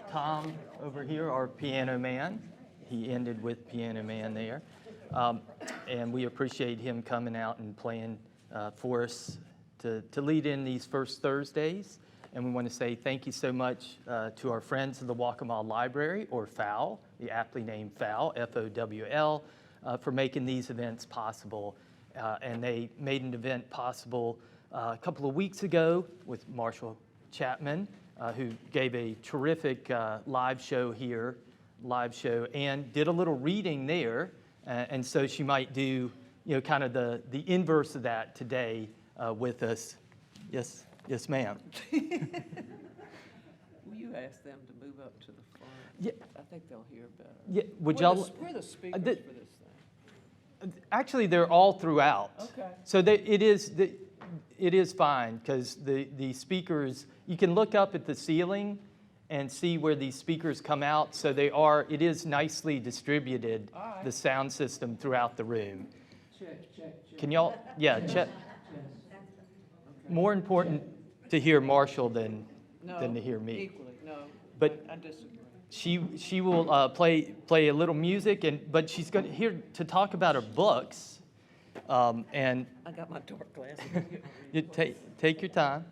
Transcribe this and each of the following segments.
Tom over here, our piano man. He ended with Piano Man there. And we appreciate him coming out and playing for us to lead in these first Thursdays. And we want to say thank you so much to our friends of the Waccamaw Library, or FOWL, the aptly named FOWL, F-O-W-L, for making these events possible. And they made an event possible a couple of weeks ago with Marshall Chapman, who gave a terrific live show here, and did a little reading there. And so she might do, kind of the inverse of that today with us. Yes, ma'am. Will you ask them to move up to the front? Yeah. I think they'll hear better. Yeah, We're the speakers for this thing. Actually, they're all throughout. Okay. So it is fine, because the speakers, you can look up at the ceiling and see where these speakers come out. So it is nicely distributed, right. The sound system throughout the room. Check. Can y'all, check. More important to hear Marshall than to hear me. Equally, no, But I disagree. she will play a little music, but she's here to talk about her books. And I got my dark glasses. you take your time.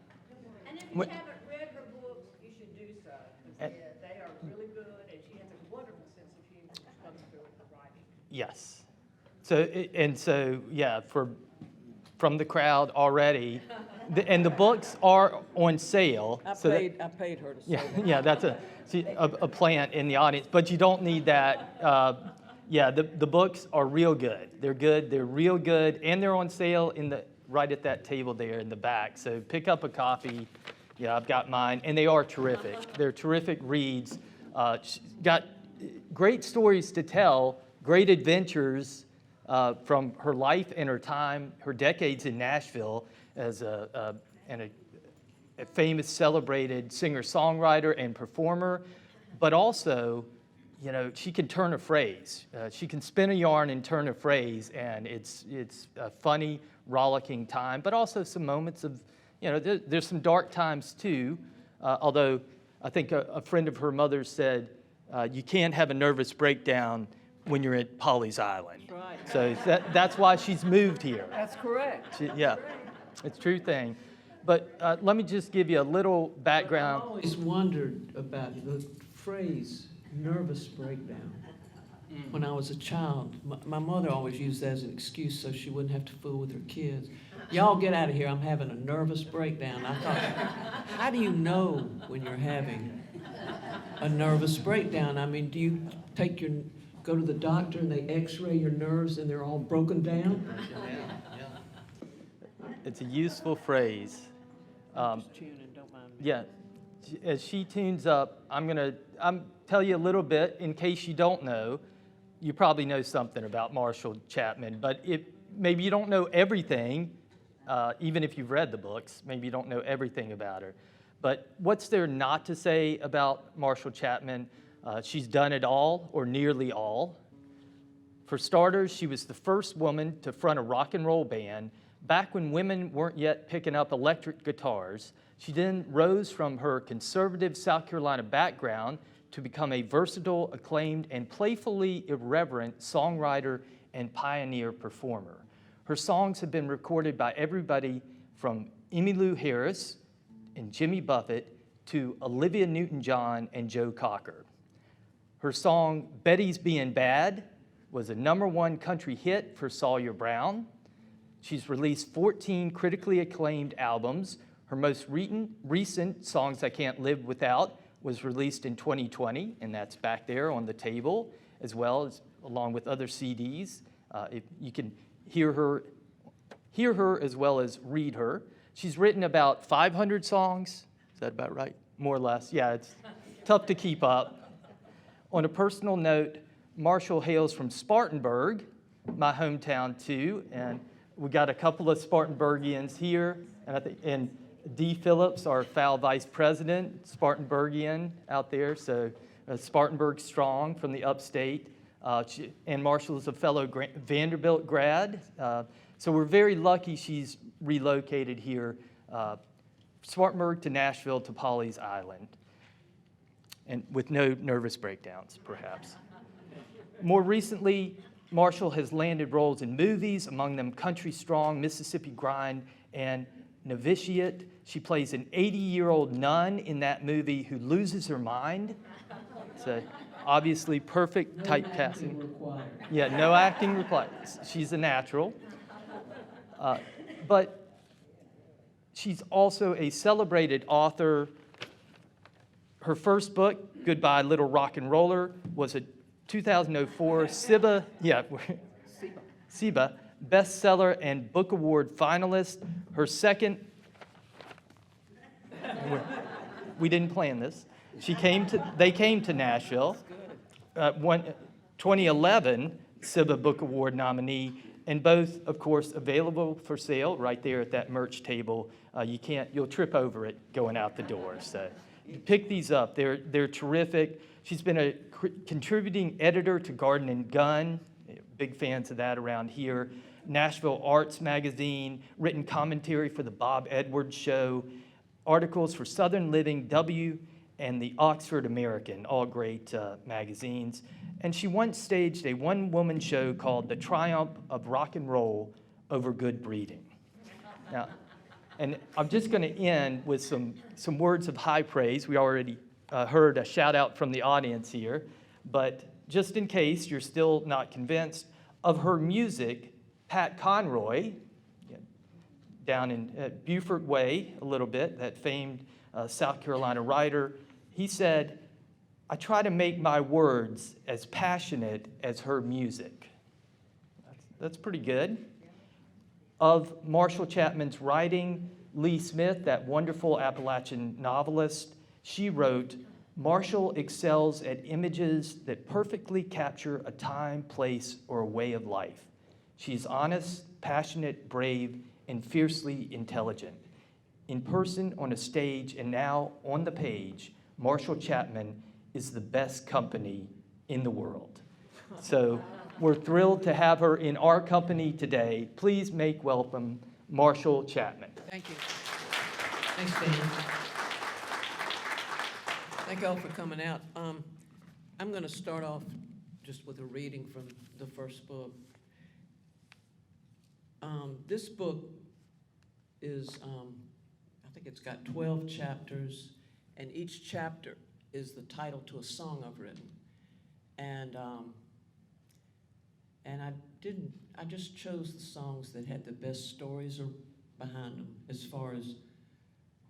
And if you haven't read her books, you should do so, because they are really good, and she has a wonderful sense of humor when she comes through with her writing. Yes. So yeah, from the crowd already, and the books are on sale. I paid her to say that. Yeah, that's a plant in the audience, but you don't need that. The books are real good. They're good. They're real good, and they're on sale right at that table there in the back. So pick up a copy. Yeah, I've got mine, and they are terrific. They're terrific reads. She's got great stories to tell, great adventures from her life and her time, her decades in Nashville as a famous, celebrated singer-songwriter and performer, but also, she can turn a phrase. She can spin a yarn and turn a phrase, and it's a funny, rollicking time, but also some moments of, there's some dark times too, although I think a friend of her mother's said, you can't have a nervous breakdown when you're at Polly's Island. Right. So that's why she's moved here. That's correct. It's a true thing. But let me just give you a little background. I always wondered about the phrase nervous breakdown. When I was a child, my mother always used that as an excuse so she wouldn't have to fool with her kids. Y'all get out of here, I'm having a nervous breakdown. I thought, how do you know when you're having a nervous breakdown? I mean, do you go to the doctor and they x-ray your nerves and they're all broken down? It's a useful phrase. Just tune in, don't mind me. Yeah, as she tunes up, I'm tell you a little bit in case you don't know. You probably know something about Marshall Chapman, but maybe you don't know everything, even if you've read the books, maybe you don't know everything about her. But what's there not to say about Marshall Chapman? She's done it all, or nearly all. For starters, she was the first woman to front a rock and roll band back when women weren't yet picking up electric guitars. She then rose from her conservative South Carolina background to become a versatile, acclaimed, and playfully irreverent songwriter and pioneer performer. Her songs have been recorded by everybody from Emmylou Harris and Jimmy Buffett to Olivia Newton-John and Joe Cocker. Her song, Betty's Being Bad, was a #1 country hit for Sawyer Brown. She's released 14 critically acclaimed albums. Her most recent, Songs I Can't Live Without, was released in 2020, and that's back there on the table, as well as along with other CDs. You can hear her as well as read her. She's written about 500 songs. Is that about right? More or less. Yeah, it's tough to keep up. On a personal note, Marshall hails from Spartanburg, my hometown too, and we got a couple of Spartanburgians here, and Dee Phillips, our FOWL Vice President, Spartanburgian out there, so Spartanburg strong from the upstate. And Marshall is a fellow Vanderbilt grad. So we're very lucky she's relocated here, Spartanburg to Nashville to Pawleys Island, and with no nervous breakdowns, perhaps. More recently, Marshall has landed roles in movies, among them Country Strong, Mississippi Grind, and Novitiate. She plays an 80-year-old nun in that movie who loses her mind. So obviously perfect typecasting. Yeah, no acting required. She's a natural. But she's also a celebrated author. Her first book, Goodbye Little Rock and Roller, was a 2004 SIBA bestseller and book award finalist. Her second, we didn't plan this. They came to Nashville. 2011 SIBA Book Award nominee, and both, of course, available for sale right there at that merch table. You'll trip over it going out the door. So pick these up. They're terrific. She's been a contributing editor to Garden and Gun. Big fans of that around here. Nashville Arts Magazine, written commentary for the Bob Edwards Show, articles for Southern Living, W, and the Oxford American, all great magazines. And she once staged a one-woman show called The Triumph of Rock and Roll Over Good Breeding. Now, and I'm just going to end with some words of high praise. We already heard a shout out from the audience here, but just in case you're still not convinced, of her music, Pat Conroy, down in Beaufort Way a little bit, that famed South Carolina writer, he said, "I try to make my words as passionate as her music." That's pretty good. Of Marshall Chapman's writing, Lee Smith, that wonderful Appalachian novelist, she wrote, "Marshall excels at images that perfectly capture a time, place, or a way of life. She's honest, passionate, brave, and fiercely intelligent. In person, on a stage, and now on the page, Marshall Chapman is the best company in the world." So we're thrilled to have her in our company today. Please make welcome Marshall Chapman. Thank you. Thanks, Dan. Thank you all for coming out. I'm going to start off just with a reading from the first book. This book is, I think it's got 12 chapters, and each chapter is the title to a song I've written. And I just chose the songs that had the best stories behind them, as far as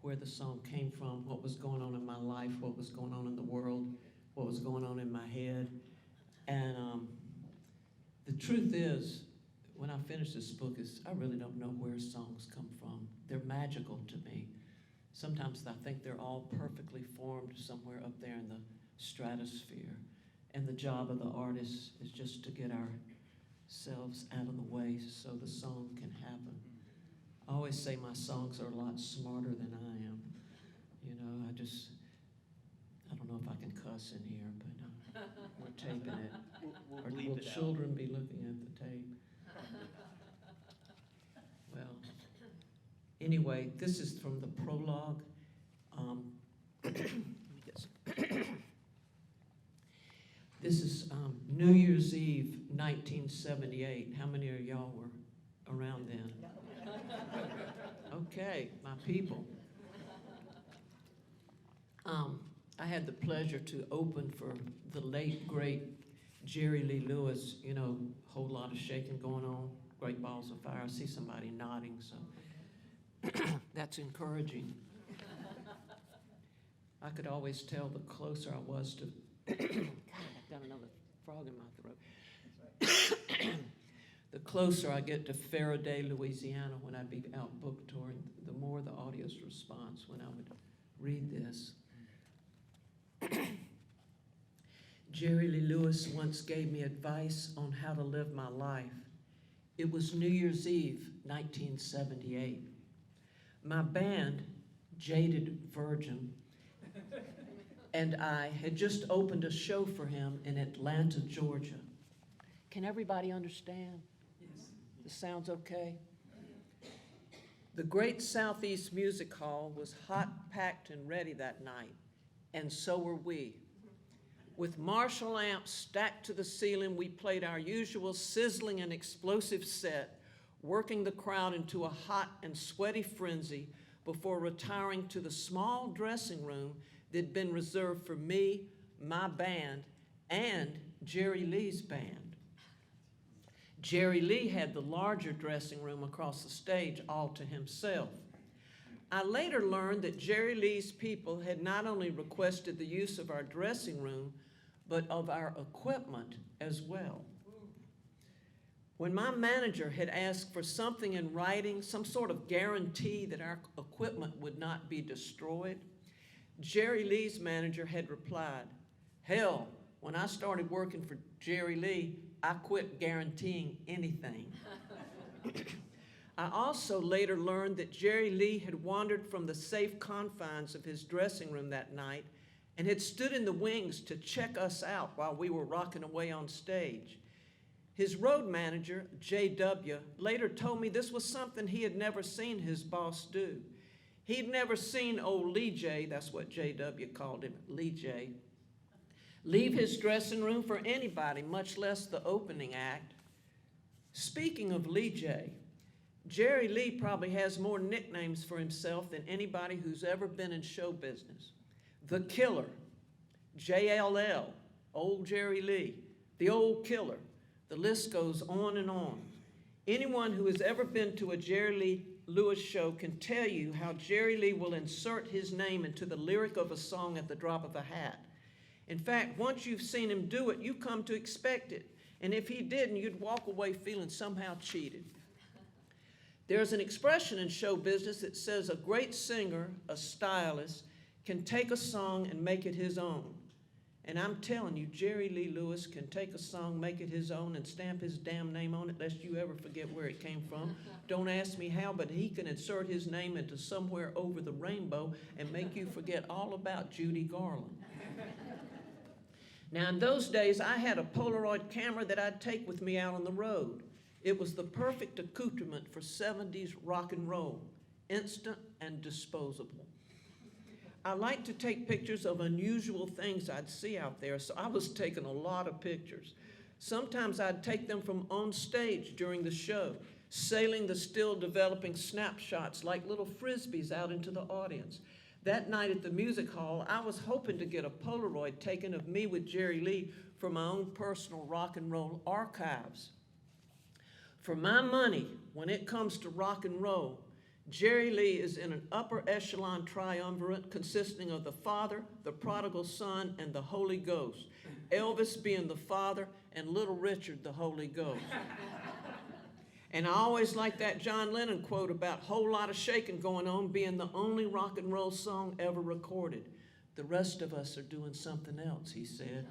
where the song came from, what was going on in my life, what was going on in the world, what was going on in my head. And the truth is, when I finish this book, I really don't know where songs come from. They're magical to me. Sometimes I think they're all perfectly formed somewhere up there in the stratosphere. And the job of the artist is just to get ourselves out of the way so the song can happen. I always say my songs are a lot smarter than I am. You know, I don't know if I can cuss in here, but we're taping it. Or will children be looking at the tape? Well, anyway, this is from the prologue. This is New Year's Eve, 1978. How many of y'all were around then? Okay, my people. I had the pleasure to open for the late, great Jerry Lee Lewis. You know, whole lot of shaking going on, great balls of fire. I see somebody nodding, so that's encouraging. I could always tell the closer I was to, God, I've got another frog in my throat. The closer I get to Faraday, Louisiana, when I'd be out book touring, the more the audience response when I would read this. Jerry Lee Lewis once gave me advice on how to live my life. It was New Year's Eve, 1978. My band, Jaded Virgin, and I had just opened a show for him in Atlanta, Georgia. Can everybody understand? Yes. The sound's okay? The Great Southeast Music Hall was hot, packed, and ready that night, and so were we. With Marshall amps stacked to the ceiling, we played our usual sizzling and explosive set, working the crowd into a hot and sweaty frenzy before retiring to the small dressing room that had been reserved for me, my band, and Jerry Lee's band. Jerry Lee had the larger dressing room across the stage all to himself. I later learned that Jerry Lee's people had not only requested the use of our dressing room, but of our equipment as well. When my manager had asked for something in writing, some sort of guarantee that our equipment would not be destroyed, Jerry Lee's manager had replied, "Hell, when I started working for Jerry Lee, I quit guaranteeing anything." I also later learned that Jerry Lee had wandered from the safe confines of his dressing room that night and had stood in the wings to check us out while we were rocking away on stage. His road manager, J.W., later told me this was something he had never seen his boss do. He'd never seen old Lee J., that's what J.W. called him, Lee J., leave his dressing room for anybody, much less the opening act. Speaking of Lee J., Jerry Lee probably has more nicknames for himself than anybody who's ever been in show business. The Killer, JLL, Old Jerry Lee, the Old Killer. The list goes on and on. Anyone who has ever been to a Jerry Lee Lewis show can tell you how Jerry Lee will insert his name into the lyric of a song at the drop of a hat. In fact, once you've seen him do it, you come to expect it. And if he didn't, you'd walk away feeling somehow cheated. There's an expression in show business that says a great singer, a stylist, can take a song and make it his own. And I'm telling you, Jerry Lee Lewis can take a song, make it his own, and stamp his damn name on it, lest you ever forget where it came from. Don't ask me how, but he can insert his name into Somewhere Over the Rainbow and make you forget all about Judy Garland. Now, in those days, I had a Polaroid camera that I'd take with me out on the road. It was the perfect accoutrement for 70s rock and roll, instant and disposable. I like to take pictures of unusual things I'd see out there, so I was taking a lot of pictures. Sometimes I'd take them from on stage during the show, sailing the still developing snapshots like little frisbees out into the audience. That night at the music hall, I was hoping to get a Polaroid taken of me with Jerry Lee for my own personal rock and roll archives. For my money, when it comes to rock and roll, Jerry Lee is in an upper echelon triumvirate consisting of the Father, the Prodigal Son, and the Holy Ghost. Elvis being the Father and Little Richard the Holy Ghost. And I always like that John Lennon quote about "Whole Lot of Shaking Going On" being the only rock and roll song ever recorded. The rest of us are doing something else, he said.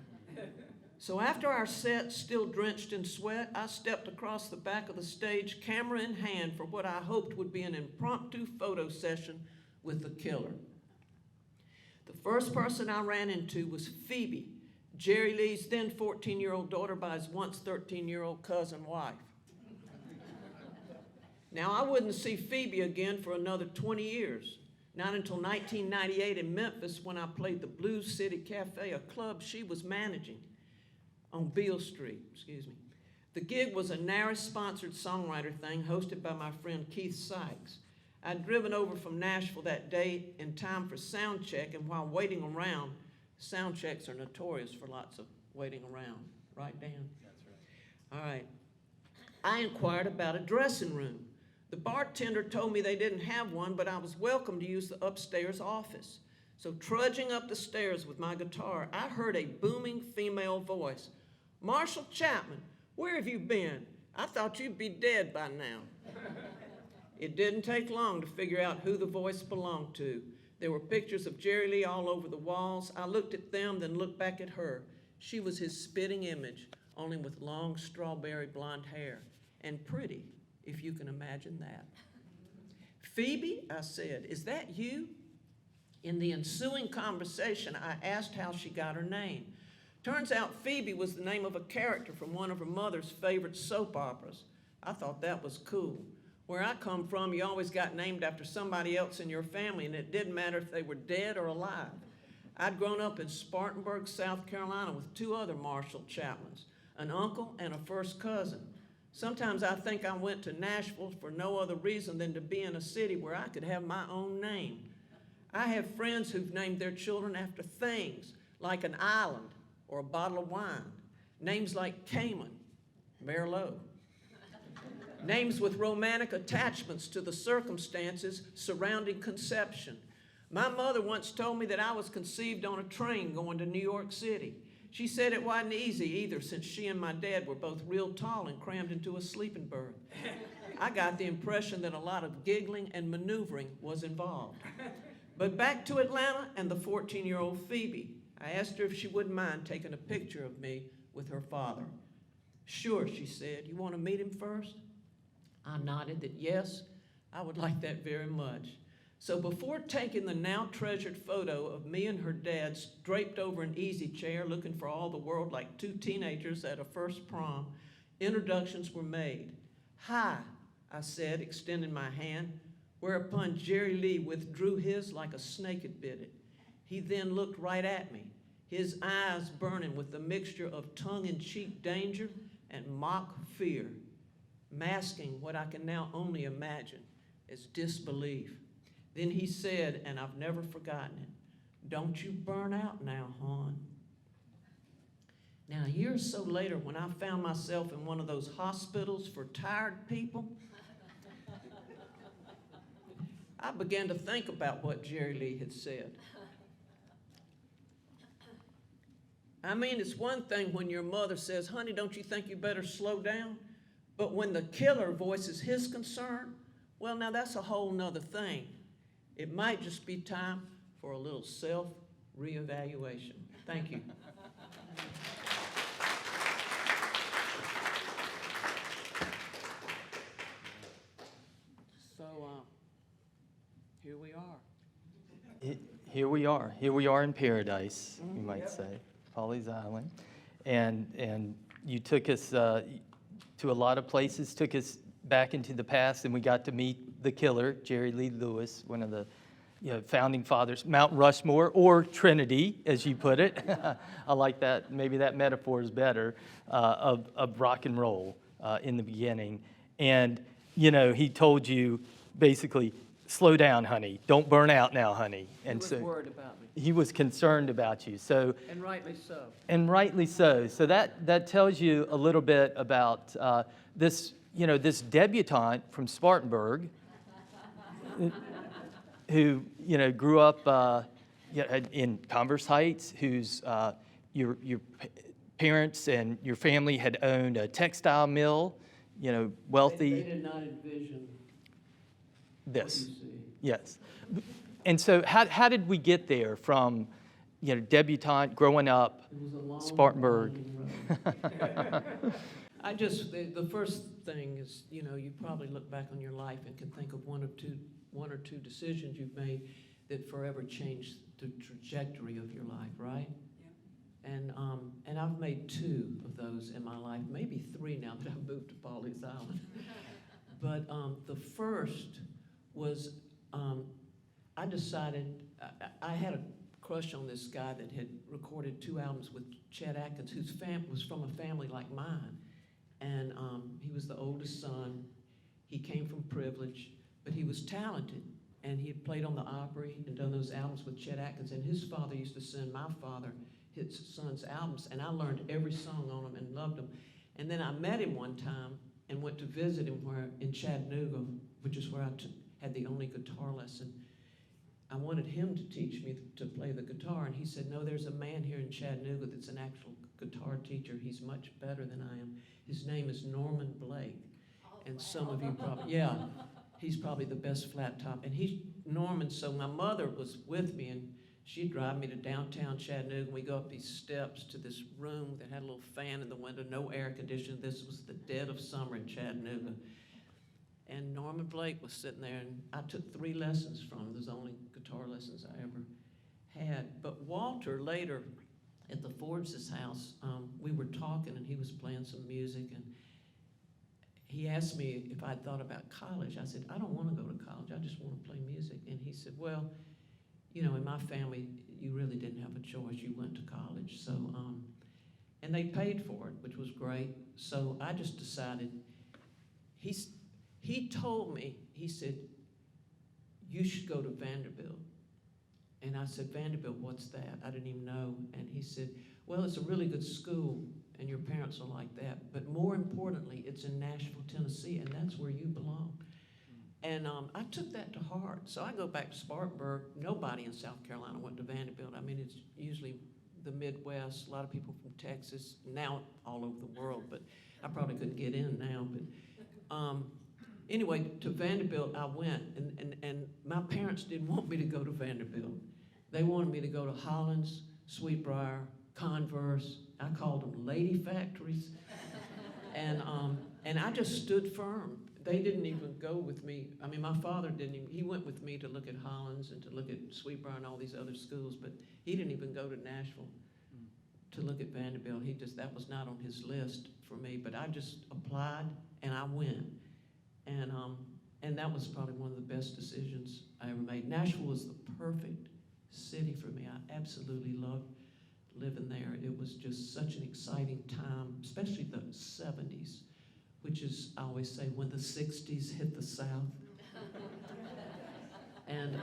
So after our set, still drenched in sweat, I stepped across the back of the stage, camera in hand, for what I hoped would be an impromptu photo session with the Killer. The first person I ran into was Phoebe, Jerry Lee's then 14-year-old daughter by his once 13-year-old cousin wife. Now, I wouldn't see Phoebe again for another 20 years, not until 1998 in Memphis when I played the Blues City Cafe, a club she was managing on Beale Street, The gig was a NARIS-sponsored songwriter thing hosted by my friend Keith Sykes. I'd driven over from Nashville that day in time for sound check, and while waiting around, sound checks are notorious for lots of waiting around. Right, Dan? That's right. All right. I inquired about a dressing room. The bartender told me they didn't have one, but I was welcome to use the upstairs office. So trudging up the stairs with my guitar, I heard a booming female voice. "Marshall Chapman, where have you been? I thought you'd be dead by now." It didn't take long to figure out who the voice belonged to. There were pictures of Jerry Lee all over the walls. I looked at them, then looked back at her. She was his spitting image, only with long strawberry blonde hair, and pretty, if you can imagine that. "Phoebe," I said, "is that you?" In the ensuing conversation, I asked how she got her name. Turns out Phoebe was the name of a character from one of her mother's favorite soap operas. I thought that was cool. Where I come from, you always got named after somebody else in your family, and it didn't matter if they were dead or alive. I'd grown up in Spartanburg, South Carolina, with 2 other Marshall Chapmans, an uncle and a first cousin. Sometimes I think I went to Nashville for no other reason than to be in a city where I could have my own name. I have friends who've named their children after things, like an island or a bottle of wine. Names like Cayman, Merlot. Names with romantic attachments to the circumstances surrounding conception. My mother once told me that I was conceived on a train going to New York City. She said it wasn't easy either, since she and my dad were both real tall and crammed into a sleeping berth. I got the impression that a lot of giggling and maneuvering was involved. But back to Atlanta and the 14-year-old Phoebe. I asked her if she wouldn't mind taking a picture of me with her father. Sure, she said. You want to meet him first? I nodded that yes, I would like that very much. So before taking the now treasured photo of me and her dad draped over an easy chair looking for all the world like 2 teenagers at a first prom, introductions were made. Hi, I said, extending my hand, whereupon Jerry Lee withdrew his like a snake had bit it. He then looked right at me, his eyes burning with the mixture of tongue-in-cheek danger and mock fear, masking what I can now only imagine as disbelief. Then he said, and I've never forgotten it, "Don't you burn out now, hon." Now, a year or so later, when I found myself in one of those hospitals for tired people, I began to think about what Jerry Lee had said. I mean, it's one thing when your mother says, "Honey, don't you think you better slow down?" But when the killer voices his concern, well, now that's a whole nother thing. It might just be time for a little self-reevaluation. Thank you. So, here we are. Here we are. Here we are in paradise, you might say, Pawleys Island. And you took us to a lot of places, took us back into the past, and we got to meet the killer, Jerry Lee Lewis, one of the founding fathers, Mount Rushmore, or Trinity, as you put it. I like that. Maybe that metaphor is better, of rock and roll in the beginning. And, he told you basically, slow down, honey. Don't burn out now, honey. And He was worried about me. He was concerned about you. So, And rightly so. and rightly so. So that tells you a little bit about this, this debutante from Spartanburg, who grew up in Converse Heights, whose your parents and your family had owned a textile mill, wealthy. They did not envision This. what you see. Yes. And so how did we get there from, debutante, growing up, It was a long, Spartanburg? winding road. The first thing is, you probably look back on your life and can think of one or two decisions you've made that forever changed the trajectory of your life, right? Yeah. And I've made 2 of those in my life, maybe 3 now that I've moved to Pawleys Island. But the first was, I decided, I had a crush on this guy that had recorded 2 albums with Chet Atkins, whose was from a family like mine. And he was the oldest son. He came from privilege, but he was talented. And he had played on the Opry and done those albums with Chet Atkins. And his father used to send my father his son's albums, and I learned every song on them and loved them. And then I met him one time and went to visit him in Chattanooga, which is where I had the only guitar lesson. I wanted him to teach me to play the guitar, and he said, "No, there's a man here in Chattanooga that's an actual guitar teacher. He's much better than I am. His name is Norman Blake." And some of you probably, he's probably the best flat top. And Norman, so my mother was with me, and she'd drive me to downtown Chattanooga, and we go up these steps to this room that had a little fan in the window, no air conditioning. This was the dead of summer in Chattanooga. And Norman Blake was sitting there, and I took 3 lessons from him. Those are the only guitar lessons I ever had. But Walter, later, at the Fords' house, we were talking, and he was playing some music, and he asked me if I'd thought about college. I said, I don't want to go to college. I just want to play music. And he said, well, you know, in my family, you really didn't have a choice. You went to college. So, and they paid for it, which was great. So I just decided, he told me, he said, you should go to Vanderbilt. And I said, Vanderbilt, what's that? I didn't even know. And he said, well, it's a really good school, and your parents are like that. But more importantly, it's in Nashville, Tennessee, and that's where you belong. And I took that to heart. So I go back to Spartanburg. Nobody in South Carolina went to Vanderbilt. I mean, it's usually the Midwest, a lot of people from Texas, now all over the world, but I probably couldn't get in now. But anyway, to Vanderbilt I went, and my parents didn't want me to go to Vanderbilt. They wanted me to go to Hollins, Sweetbriar, Converse. I called them lady factories. And I just stood firm. They didn't even go with me. I mean, my father didn't even, he went with me to look at Hollins and to look at Sweetbriar and all these other schools, but he didn't even go to Nashville to look at Vanderbilt. That was not on his list for me, but I just applied and I went. And that was probably one of the best decisions I ever made. Nashville was the perfect city for me. I absolutely loved living there. It was just such an exciting time, especially the 70s, which is, I always say, when the 60s hit the South. And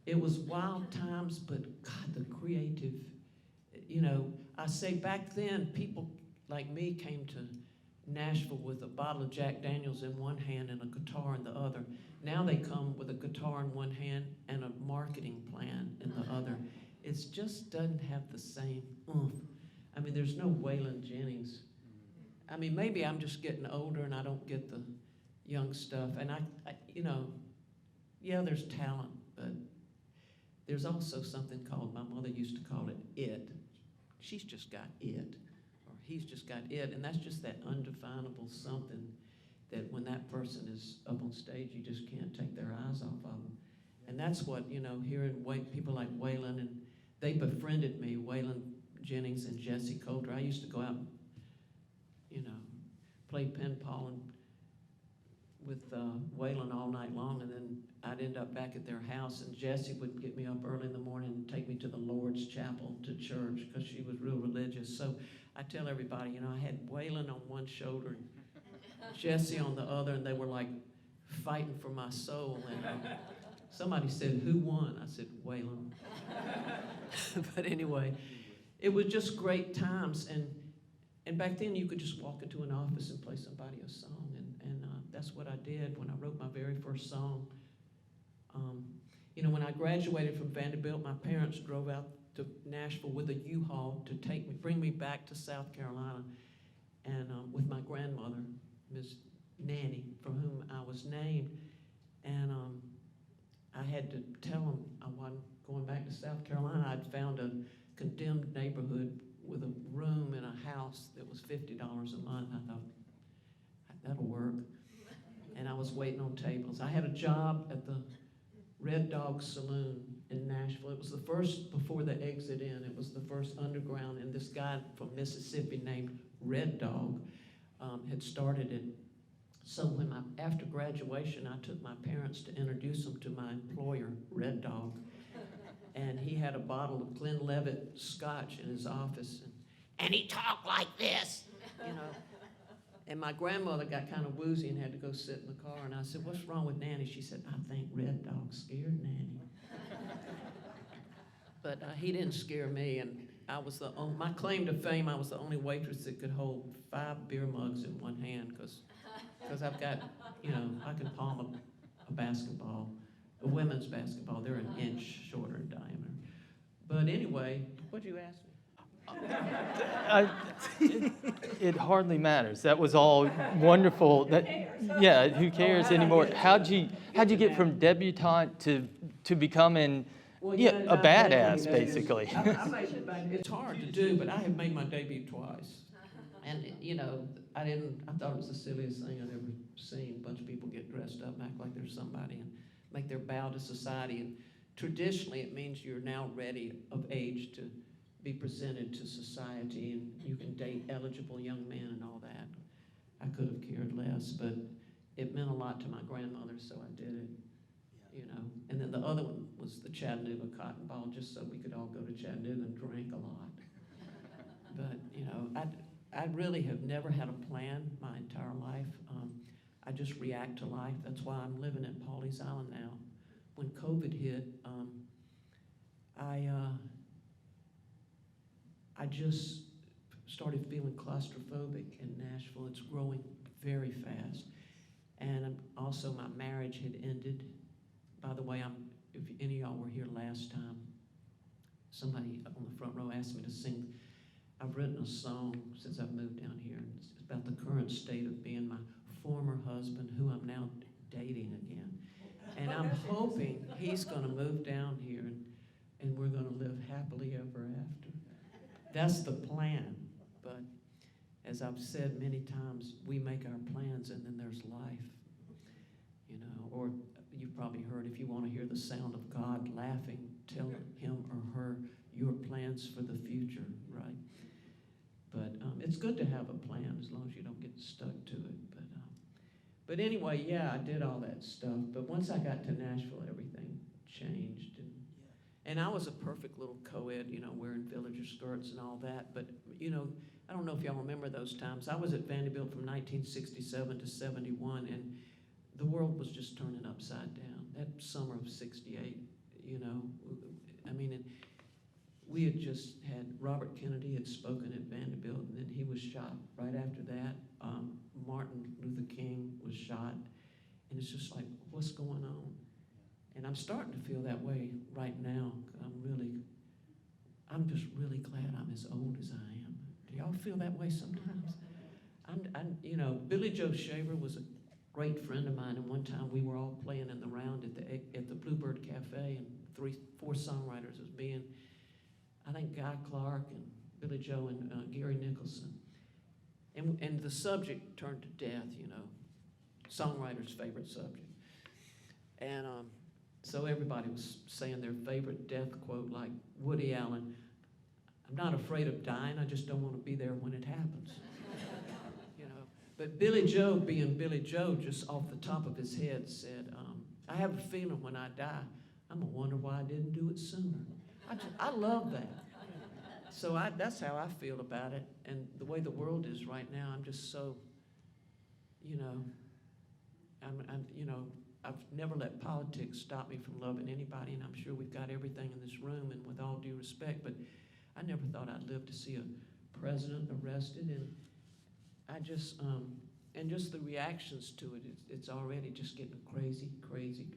it was wild times, but God, the creative, you know, I say back then, people like me came to Nashville with a bottle of Jack Daniels in one hand and a guitar in the other. Now they come with a guitar in one hand and a marketing plan in the other. It just doesn't have the same oomph. I mean, there's no Waylon Jennings. I mean, maybe I'm just getting older and I don't get the young stuff. And I you know, yeah, there's talent, but there's also something called, my mother used to call it it. She's just got it. He's just got it, and that's just that undefinable something that when that person is up on stage, you just can't take their eyes off of them. And that's what, you know, hearing people like Waylon, and they befriended me, Waylon Jennings and Jesse Coulter. I used to go out and, you know, play pin ball and with Waylon all night long, and then I'd end up back at their house, and Jessie would get me up early in the morning and take me to the Lord's Chapel to church because she was real religious. So I tell everybody, you know, I had Waylon on one shoulder and Jessie on the other, and they were like fighting for my soul. And somebody said, who won? I said, Waylon. But anyway, it was just great times. And back then you could just walk into an office and play somebody a song. And that's what I did when I wrote my very first song. You know, when I graduated from Vanderbilt, my parents drove out to Nashville with a U-Haul to bring me back to South Carolina, and with my grandmother, Miss Nanny, from whom I was named. And I had to tell them I wasn't going back to South Carolina. I'd found a condemned neighborhood with a room in a house that was $50 a month. I thought, that'll work. And I was waiting on tables. I had a job at the Red Dog Saloon in Nashville. It was the first before the Exit Inn. It was the first underground, and this guy from Mississippi named Red Dog had started it. So after graduation, I took my parents to introduce them to my employer, Red Dog. And he had a bottle of Glenlivet scotch in his office, and he talked like this, you know. And my grandmother got kind of woozy and had to go sit in the car. And I said, what's wrong with Nanny? She said, I think Red Dog scared Nanny. But he didn't scare me. And I was my claim to fame, I was the only waitress that could hold 5 beer mugs in one hand because I've got, you know, I can palm a basketball, a women's basketball. They're an inch shorter in diameter. But anyway, what'd you ask me? It hardly matters. That was all wonderful. Yeah, who cares anymore? How'd you get from debutante to becoming a badass, basically? It's hard to do, but I have made my debut twice. And, you know, I thought it was the silliest thing I'd ever seen. A bunch of people get dressed up and act like they're somebody and make their bow to society. And traditionally, it means you're now ready of age to be presented to society, and you can date eligible young men and all that. I could have cared less, but it meant a lot to my grandmother, so I did it, you know. And then the other one was the Chattanooga Cotton Ball, just so we could all go to Chattanooga and drink a lot. But, you know, I really have never had a plan my entire life. I just react to life. That's why I'm living at Pawleys Island now. When COVID hit, I just started feeling claustrophobic in Nashville. It's growing very fast. And also my marriage had ended. By the way, if any of y'all were here last time, somebody up on the front row asked me to sing. I've written a song since I've moved down here. And it's about the current state of being my former husband, who I'm now dating again. And I'm hoping he's going to move down here and we're going to live happily ever after. That's the plan. But as I've said many times, we make our plans and then there's life. You know, or you've probably heard, if you want to hear the sound of God laughing, tell him or her your plans for the future, right? But it's good to have a plan as long as you don't get stuck to it. But anyway, yeah, I did all that stuff. But once I got to Nashville, everything changed. And I was a perfect little co-ed, you know, wearing villager skirts and all that. But, you know, I don't know if y'all remember those times. I was at Vanderbilt from 1967 to 71, and the world was just turning upside down. That summer of 68, you know, I mean, and we had just had, Robert Kennedy had spoken at Vanderbilt, and then he was shot right after that. Martin Luther King was shot, and it's just like, what's going on? And I'm starting to feel that way right now. I'm just really glad I'm as old as I am. Do y'all feel that way sometimes? You know, Billy Joe Shaver was a great friend of mine, and one time we were all playing in the round at the Bluebird Cafe, and 4 songwriters as being, I think, Guy Clark and Billy Joe and Gary Nicholson. And the subject turned to death, you know, songwriter's favorite subject. And so everybody was saying their favorite death quote, like Woody Allen, "I'm not afraid of dying, I just don't want to be there when it happens." You know, but Billy Joe, being Billy Joe, just off the top of his head said, "I have a feeling when I die, I'm gonna wonder why I didn't do it sooner." I love that. So that's how I feel about it. And the way the world is right now, I'm just so, you know, you know, I've never let politics stop me from loving anybody, and I'm sure we've got everything in this room, and with all due respect, but I never thought I'd live to see a president arrested, and I just, and just the reactions to it, it's already just getting crazy.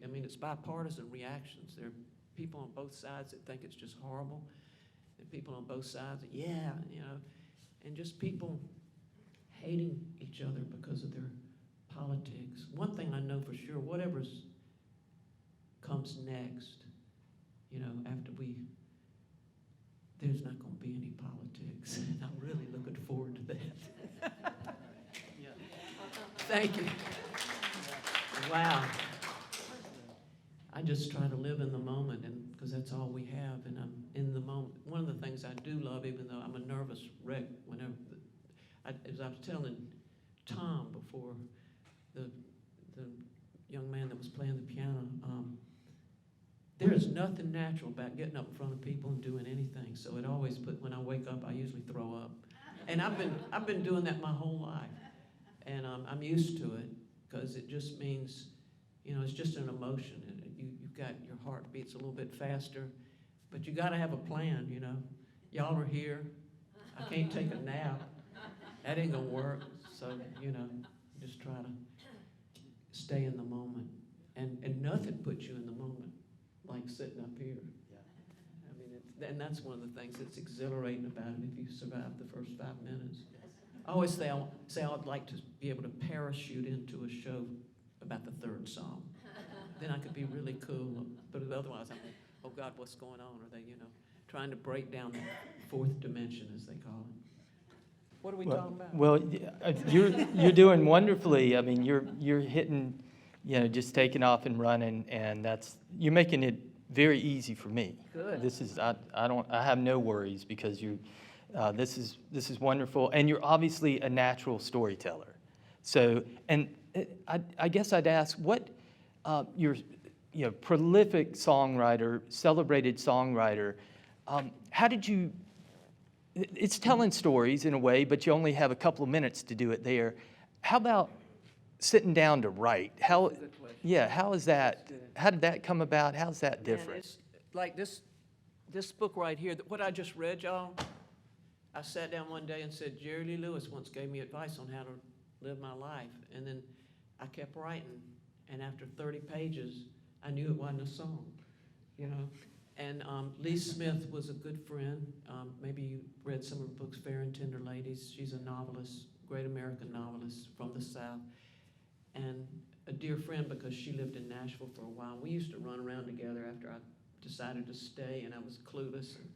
I mean, it's bipartisan reactions. There are people on both sides that think it's just horrible, and people on both sides that, yeah, you know, and just people hating each other because of their politics. One thing I know for sure, whatever comes next, you know, after there's not going to be any politics. And I'm really looking forward to that. Yeah. Thank you. Wow. I just try to live in the moment, and because that's all we have, and I'm in the moment. One of the things I do love, even though I'm a nervous wreck whenever, as I was telling Tom before, the young man that was playing the piano, there is nothing natural about getting up in front of people and doing anything. So it always when I wake up, I usually throw up. And I've been doing that my whole life. And I'm used to it, because it just means, you know, it's just an emotion. And you've got your heart beats a little bit faster, but you got to have a plan, you know. Y'all are here. I can't take a nap. That ain't going to work. So, you know, just try to stay in the moment. And nothing puts you in the moment like sitting up here. Yeah. I mean, and that's one of the things that's exhilarating about it if you survive the first 5 minutes. I always say I'd like to be able to parachute into a show about the 3rd song. Then I could be really cool. But otherwise, I'm like, oh God, what's going on? Are they, you know, trying to break down the 4th dimension, as they call it? What are we talking about? Well, you're doing wonderfully. I mean, you're hitting, you know, just taking off and running, and you're making it very easy for me. Good. This is I have no worries, because this is wonderful, and you're obviously a natural storyteller. So, and I guess I'd ask, what your prolific songwriter, celebrated songwriter, how did you? It's telling stories in a way, but you only have a couple of minutes to do it there. How about sitting down to write? How? That's a good question. Yeah, how is that? How did that come about? How's that Man, different? it's like this book right here, what I just read, y'all. I sat down one day and said, Jerry Lee Lewis once gave me advice on how to live my life. And then I kept writing. And after 30 pages, I knew it wasn't a song, you know. And Lee Smith was a good friend. Maybe you read some of her books, Fair and Tender Ladies. She's a novelist, great American novelist from the South. And a dear friend because she lived in Nashville for a while. We used to run around together after I decided to stay, and I was clueless. And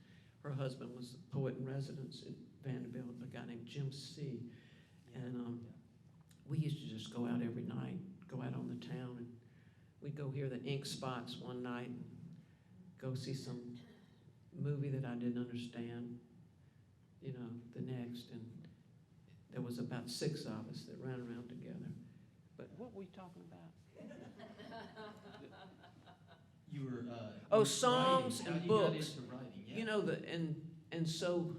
her husband was a poet in residence at Vanderbilt, a guy named Jim C. And we used to just go out every night, go out on the town, and we'd go hear the Ink Spots one night, and go see some movie that I didn't understand, you know, the next. And there was about 6 of us that ran around together. But what were we talking about? You were. Oh, songs writing. and How you got books. into writing, yeah. You know, and so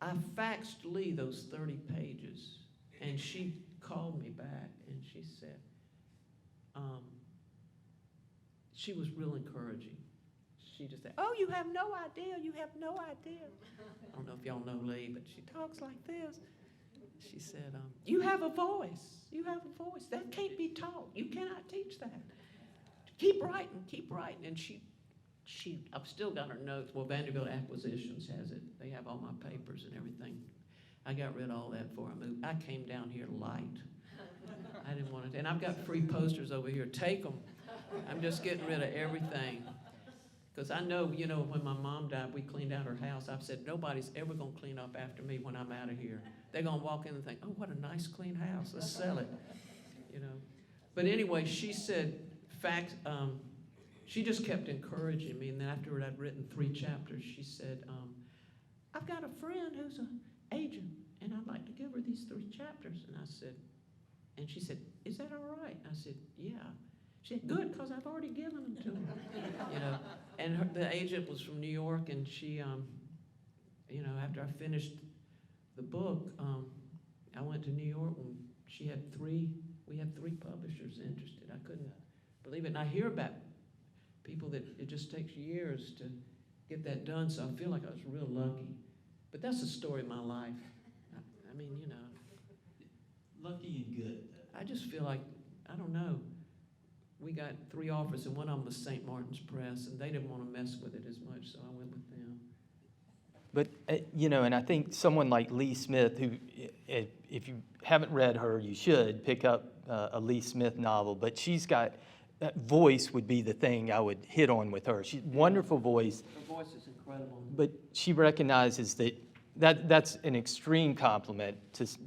I faxed Lee those 30 pages, and she called me back, and she said, she was real encouraging. She just said, oh, you have no idea, you have no idea. I don't know if y'all know Lee, but she talks like this. She said, you have a voice. You have a voice. That can't be taught. You cannot teach that. Keep writing, keep writing. And I've still got her notes. Well, Vanderbilt Acquisitions has it. They have all my papers and everything. I got rid of all that before I moved. I came down here light. I didn't want it. And I've got free posters over here. Take them. I'm just getting rid of everything. Because I know, you know, when my mom died, we cleaned out her house. I've said, nobody's ever going to clean up after me when I'm out of here. They're going to walk in and think, oh, what a nice clean house. Let's sell it, you know. But anyway, she said, she just kept encouraging me. And then after I'd written 3 chapters, she said, I've got a friend who's an agent, and I'd like to give her these 3 chapters. And I said, and she said, is that all right? I said, yeah. She said, good, because I've already given them to her, you know. And the agent was from New York, and she, you know, after I finished the book, I went to New York, and we had 3 publishers interested. I couldn't believe it. And I hear about people that it just takes years to get that done, so I feel like I was real lucky. But that's the story of my life. I mean, you know. Lucky and good. I just feel like, I don't know. We got 3 offers, and one of them was St. Martin's Press, and they didn't want to mess with it as much, so I went with them. But, you know, and I think someone like Lee Smith, who, if you haven't read her, you should pick up a Lee Smith novel. But she's got, voice would be the thing I would hit on with her. She's wonderful voice. Her voice is incredible. But she recognizes that's an extreme compliment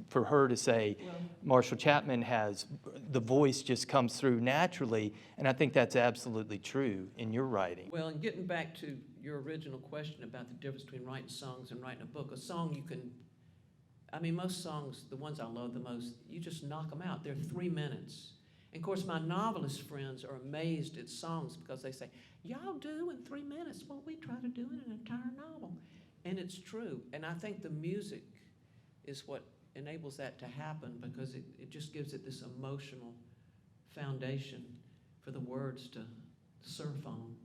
for her to say, Well, Marshall Chapman has, the voice just comes through naturally, and I think that's absolutely true in your writing. well, and getting back to your original question about the difference between writing songs and writing a book, a song you can, I mean, most songs, the ones I love the most, you just knock them out. They're 3 minutes. And of course, my novelist friends are amazed at songs because they say, y'all do in 3 minutes what we try to do in an entire novel. And it's true. And I think the music is what enables that to happen because it just gives it this emotional foundation for the words to surf on.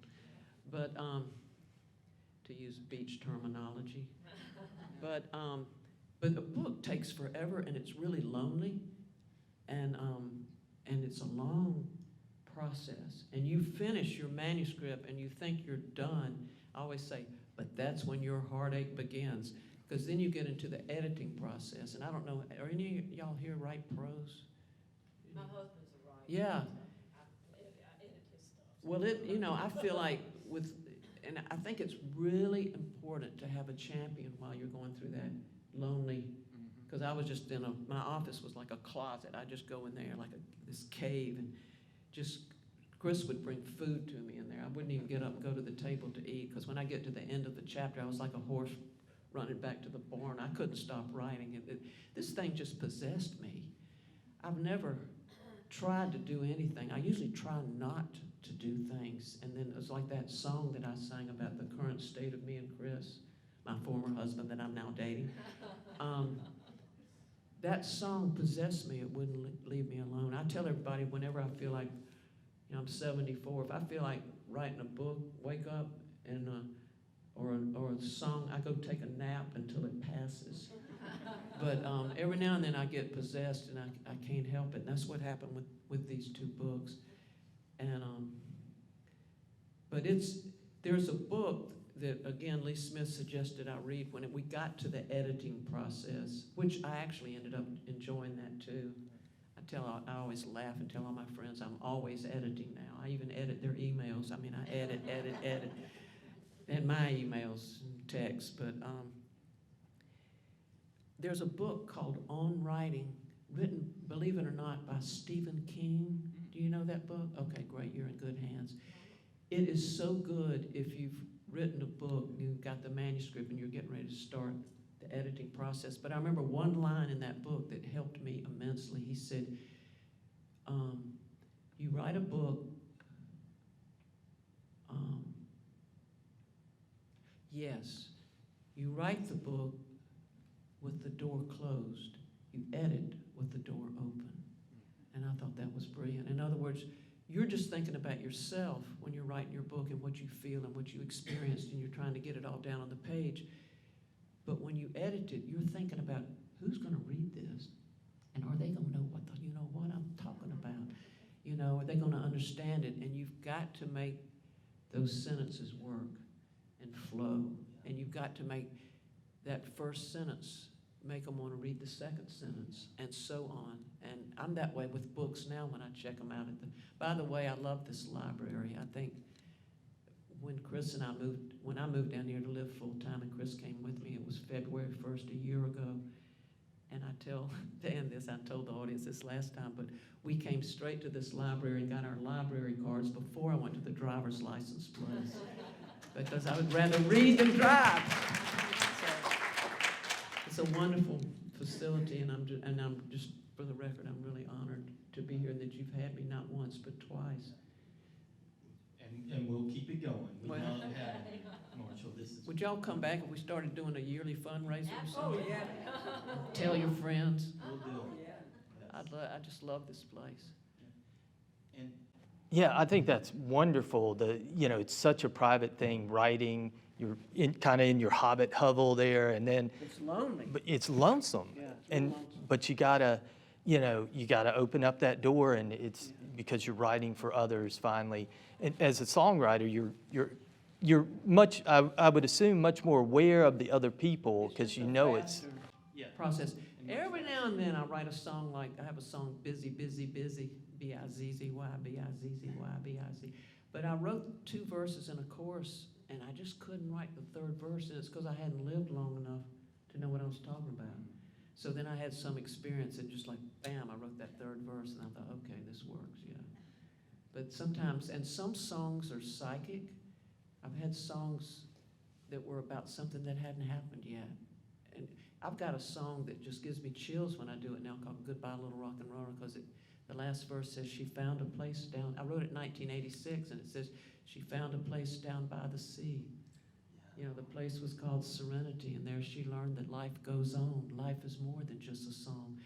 But to use beach terminology. But a book takes forever, and it's really lonely, and it's a long process. And you finish your manuscript, and you think you're done. I always say, but that's when your heartache begins, because then you get into the editing process. And I don't know, are any of y'all here write prose? My husband's a writer. Yeah. I edit his stuff. Well, you know, I feel like and I think it's really important to have a champion while you're going through that lonely, because I was just my office was like a closet. I just go in there like this cave, and just, Chris would bring food to me in there. I wouldn't even get up and go to the table to eat, because when I get to the end of the chapter, I was like a horse running back to the barn. I couldn't stop writing. This thing just possessed me. I've never tried to do anything. I usually try not to do things. And then it was like that song that I sang about the current state of me and Chris, my former husband that I'm now dating. That song possessed me. It wouldn't leave me alone. I tell everybody whenever I feel like, I'm 74, if I feel like writing a book, wake up and or a song, I go take a nap until it passes. But every now and then I get possessed and I can't help it. And that's what happened with these two books. And but there's a book that, again, Lee Smith suggested I read when we got to the editing process, which I actually ended up enjoying that too. I always laugh and tell all my friends I'm always editing now. I even edit their emails. I mean, I edit, and my emails and texts. But there's a book called On Writing, written, believe it or not, by Stephen King. Do you know that book? Okay, great, you're in good hands. It is so good if you've written a book, you've got the manuscript, and you're getting ready to start the editing process. But I remember one line in that book that helped me immensely. He said, you write a book, yes, you write the book with the door closed. You edit with the door open. And I thought that was brilliant. In other words, you're just thinking about yourself when you're writing your book and what you feel and what you experienced, and you're trying to get it all down on the page. But when you edit it, you're thinking about who's going to read this, and are they going to know what I'm talking about? Are they going to understand it? And you've got to make those sentences work and flow, and you've got to make that first sentence make them want to read the second sentence, and so on. And I'm that way with books now when I check them out. By the way, I love this library. I think when I moved down here to live full time, and Chris came with me, it was February 1st, a year ago. And I tell Dan this, I told the audience this last time, but we came straight to this library and got our library cards before I went to the driver's license place, because I would rather read than drive. It's a wonderful facility, and I'm just, for the record, I'm really honored to be here, and that you've had me not once but twice. And we'll keep it going. We love having you, Marshall. Would y'all come back if we started doing a yearly fundraiser or Oh, something? yeah. Tell your friends. We'll do it. I just love this place. And yeah, I think that's wonderful. It's such a private thing, writing. You're kind of in your hobbit hovel there, and then It's lonely. but it's lonesome. Yeah, it's real lonesome. But you gotta open up that door, and it's because you're writing for others finally. And as a songwriter, you're much, I would assume, much more aware of the other people, because it's Process. Every now and then I write a song, like I have a song, Busy, Busy, Busy, B-I-Z-Z-Y, B-I-Z-Z-Y, B-I-Z. But I wrote 2 verses and a chorus, and I just couldn't write the 3rd verse, and it's because I hadn't lived long enough to know what I was talking about. So then I had some experience, and just like, bam, I wrote that 3rd verse, and I thought, okay, this works, yeah. But sometimes, and some songs are psychic. I've had songs that were about something that hadn't happened yet. And I've got a song that just gives me chills when I do it now, called Goodbye Little Rock and Roller, because the last verse says, she found a place down, I wrote it in 1986, and it says, she found a place down by the sea. The place was called Serenity, and there she learned that life goes on. Life is more than just a song.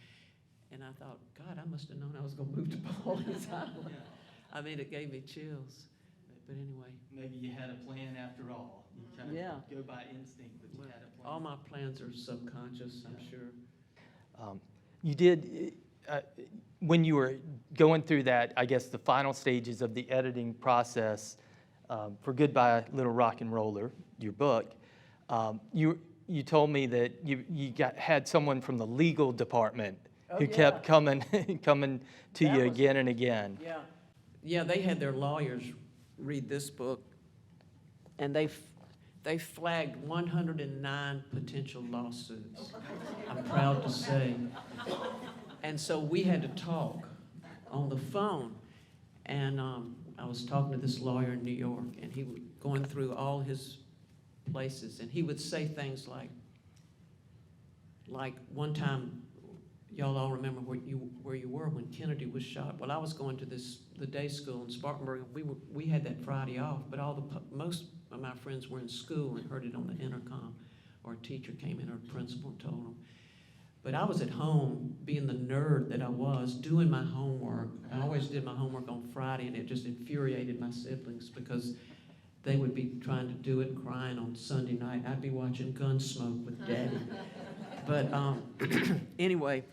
And I thought, God, I must have known I was going to move to Paulie's Island. I mean, it gave me chills. But anyway. Maybe you had a plan after all. You kind of go by instinct, but you had a plan. All my plans are subconscious, I'm sure. You did, when you were going through that, I guess the final stages of the editing process for Goodbye Little Rock and Roller, your book, you told me that you had someone from the legal department who kept coming to you again and again. Yeah, they had their lawyers read this book, and they flagged 109 potential lawsuits, I'm proud to say. And so we had to talk on the phone, and I was talking to this lawyer in New York, and he was going through all his places, and he would say things like one time, y'all all remember where you were when Kennedy was shot. Well, I was going to the day school in Spartanburg. We had that Friday off, but most of my friends were in school and heard it on the intercom, or a teacher came in or a principal and told them. But I was at home, being the nerd that I was, doing my homework. I always did my homework on Friday, and it just infuriated my siblings because they would be trying to do it and crying on Sunday night. I'd be watching Gunsmoke with Daddy. But anyway,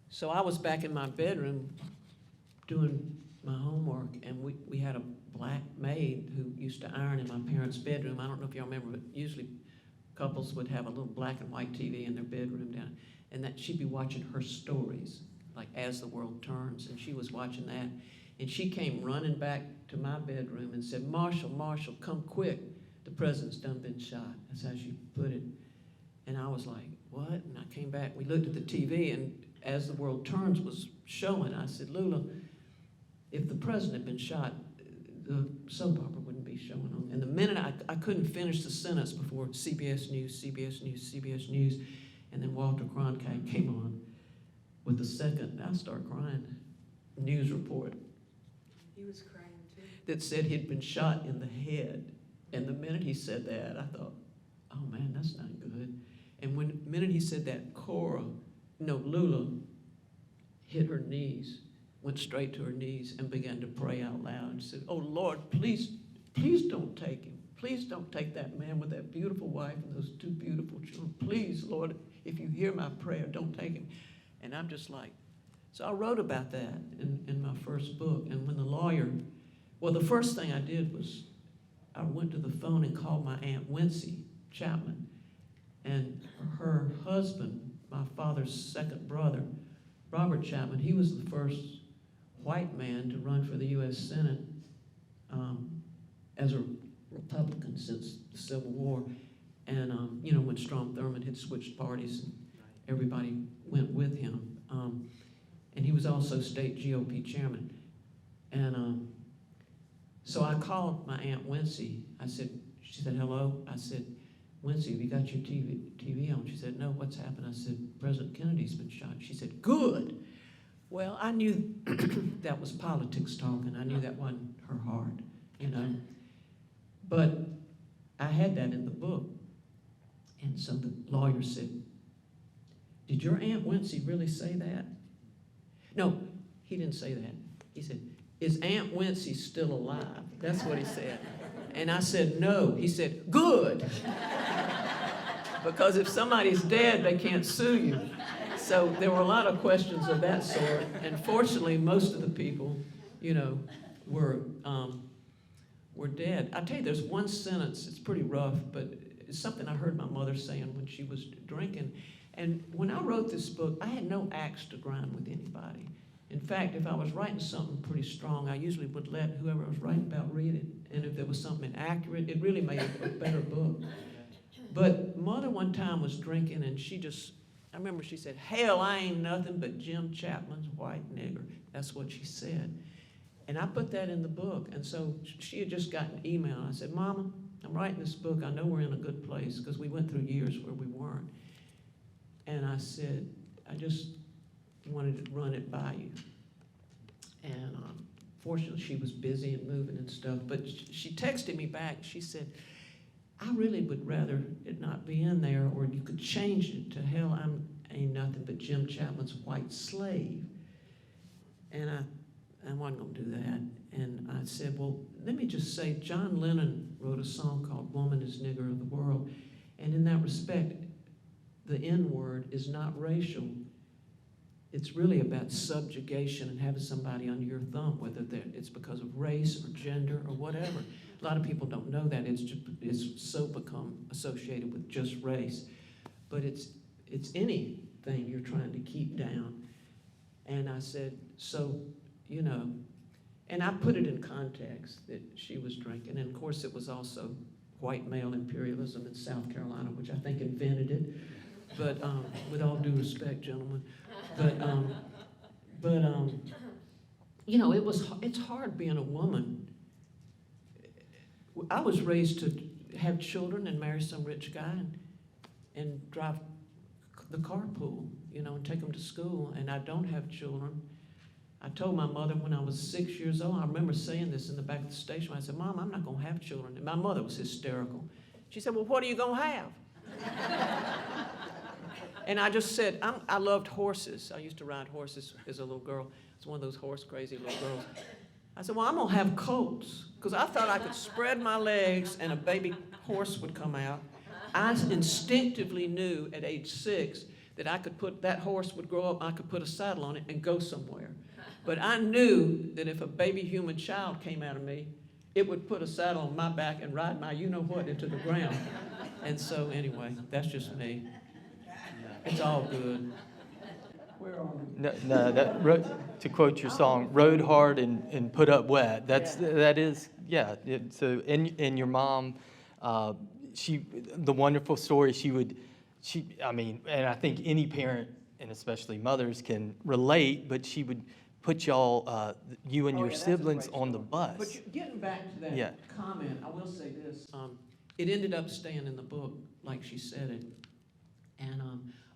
so I was back in my bedroom doing my homework, and we had a black maid who used to iron in my parents' bedroom. I don't know if y'all remember, but usually couples would have a little black and white TV in their bedroom down, and that she'd be watching her stories, like As the World Turns, and she was watching that. And she came running back to my bedroom and said, Marshall, come quick. The president's done been shot. That's how she put it. And I was like, what? And I came back. We looked at the TV, and As the World Turns was showing. I said, Lula, if the president had been shot, the soap opera wouldn't be showing on. And the minute I couldn't finish the sentence before CBS News, CBS News, CBS News, and then Walter Cronkite came on with the second, I started crying, news report. He was crying too. That said he'd been shot in the head. And the minute he said that, I thought, oh man, that's not good. And the minute he said that, Lula hit her knees, went straight to her knees and began to pray out loud and said, oh Lord, please don't take him. Please don't take that man with that beautiful wife and those two beautiful children. Please, Lord, if you hear my prayer, don't take him. And I'm just like, so I wrote about that in my first book. And when the first thing I did was I went to the phone and called my Aunt Wincy Chapman. And her husband, my father's second brother, Robert Chapman, he was the first white man to run for the U.S. Senate as a Republican since the Civil War. And, when Strom Thurmond had switched parties and everybody went with him. And he was also state GOP chairman. And so I called my Aunt Wincy. She said, hello. I said, Wincy, have you got your TV on? She said, no, what's happened? I said, President Kennedy's been shot. She said, good. Well, I knew that was politics talking. I knew that wasn't her heart, But I had that in the book. And so the lawyer said, did your Aunt Wincy really say that? No, he didn't say that. He said, is Aunt Wincy still alive? That's what he said. And I said, no. He said, good. Because if somebody's dead, they can't sue you. So there were a lot of questions of that sort. And fortunately, most of the people, were dead. I tell you, there's one sentence, it's pretty rough, but it's something I heard my mother saying when she was drinking. And when I wrote this book, I had no axe to grind with anybody. In fact, if I was writing something pretty strong, I usually would let whoever I was writing about read it. And if there was something inaccurate, it really made a better book. But Mother one time was drinking, and I remember she said, hell, I ain't nothing but Jim Chapman's white nigger. That's what she said. And I put that in the book. And so she had just gotten an email. I said, Mama, I'm writing this book. I know we're in a good place because we went through years where we weren't. And I said, I just wanted to run it by you. And fortunately, she was busy and moving and stuff. But she texted me back. She said, I really would rather it not be in there, or you could change it to hell, I ain't nothing but Jim Chapman's white slave. And I wasn't going to do that. And I said, well, let me just say, John Lennon wrote a song called Woman is Nigger of the World. And in that respect, the N-word is not racial. It's really about subjugation and having somebody under your thumb, whether it's because of race or gender or whatever. A lot of people don't know that. It's so become associated with just race. But it's anything you're trying to keep down. And I said, so, and I put it in context that she was drinking. And of course, it was also white male imperialism in South Carolina, which I think invented it. But with all due respect, gentlemen. But it's hard being a woman. I was raised to have children and marry some rich guy, and drive the carpool, you know, and take them to school, and I don't have children. I told my mother when I was 6 years old, I remember saying this in the back of the station. I said, Mom, I'm not going to have children. And my mother was hysterical. She said, well, what are you going to have? And I just said, I loved horses. I used to ride horses as a little girl. I was one of those horse-crazy little girls. I said, well, I'm going to have colts, because I thought I could spread my legs and a baby horse would come out. I instinctively knew at age 6 that that horse would grow up, I could put a saddle on it and go somewhere. But I knew that if a baby human child came out of me, it would put a saddle on my back and ride my you-know-what into the ground. And so anyway, that's just me. It's all good. Where are we? No, to quote your song, rode hard and put up wet. That is, yeah. So, and your mom, the wonderful story, I mean, and I think any parent, and especially mothers, can relate, but she would put y'all, you and your siblings on the bus. But getting back to that comment, I will say this. It ended up staying in the book, like she said it. And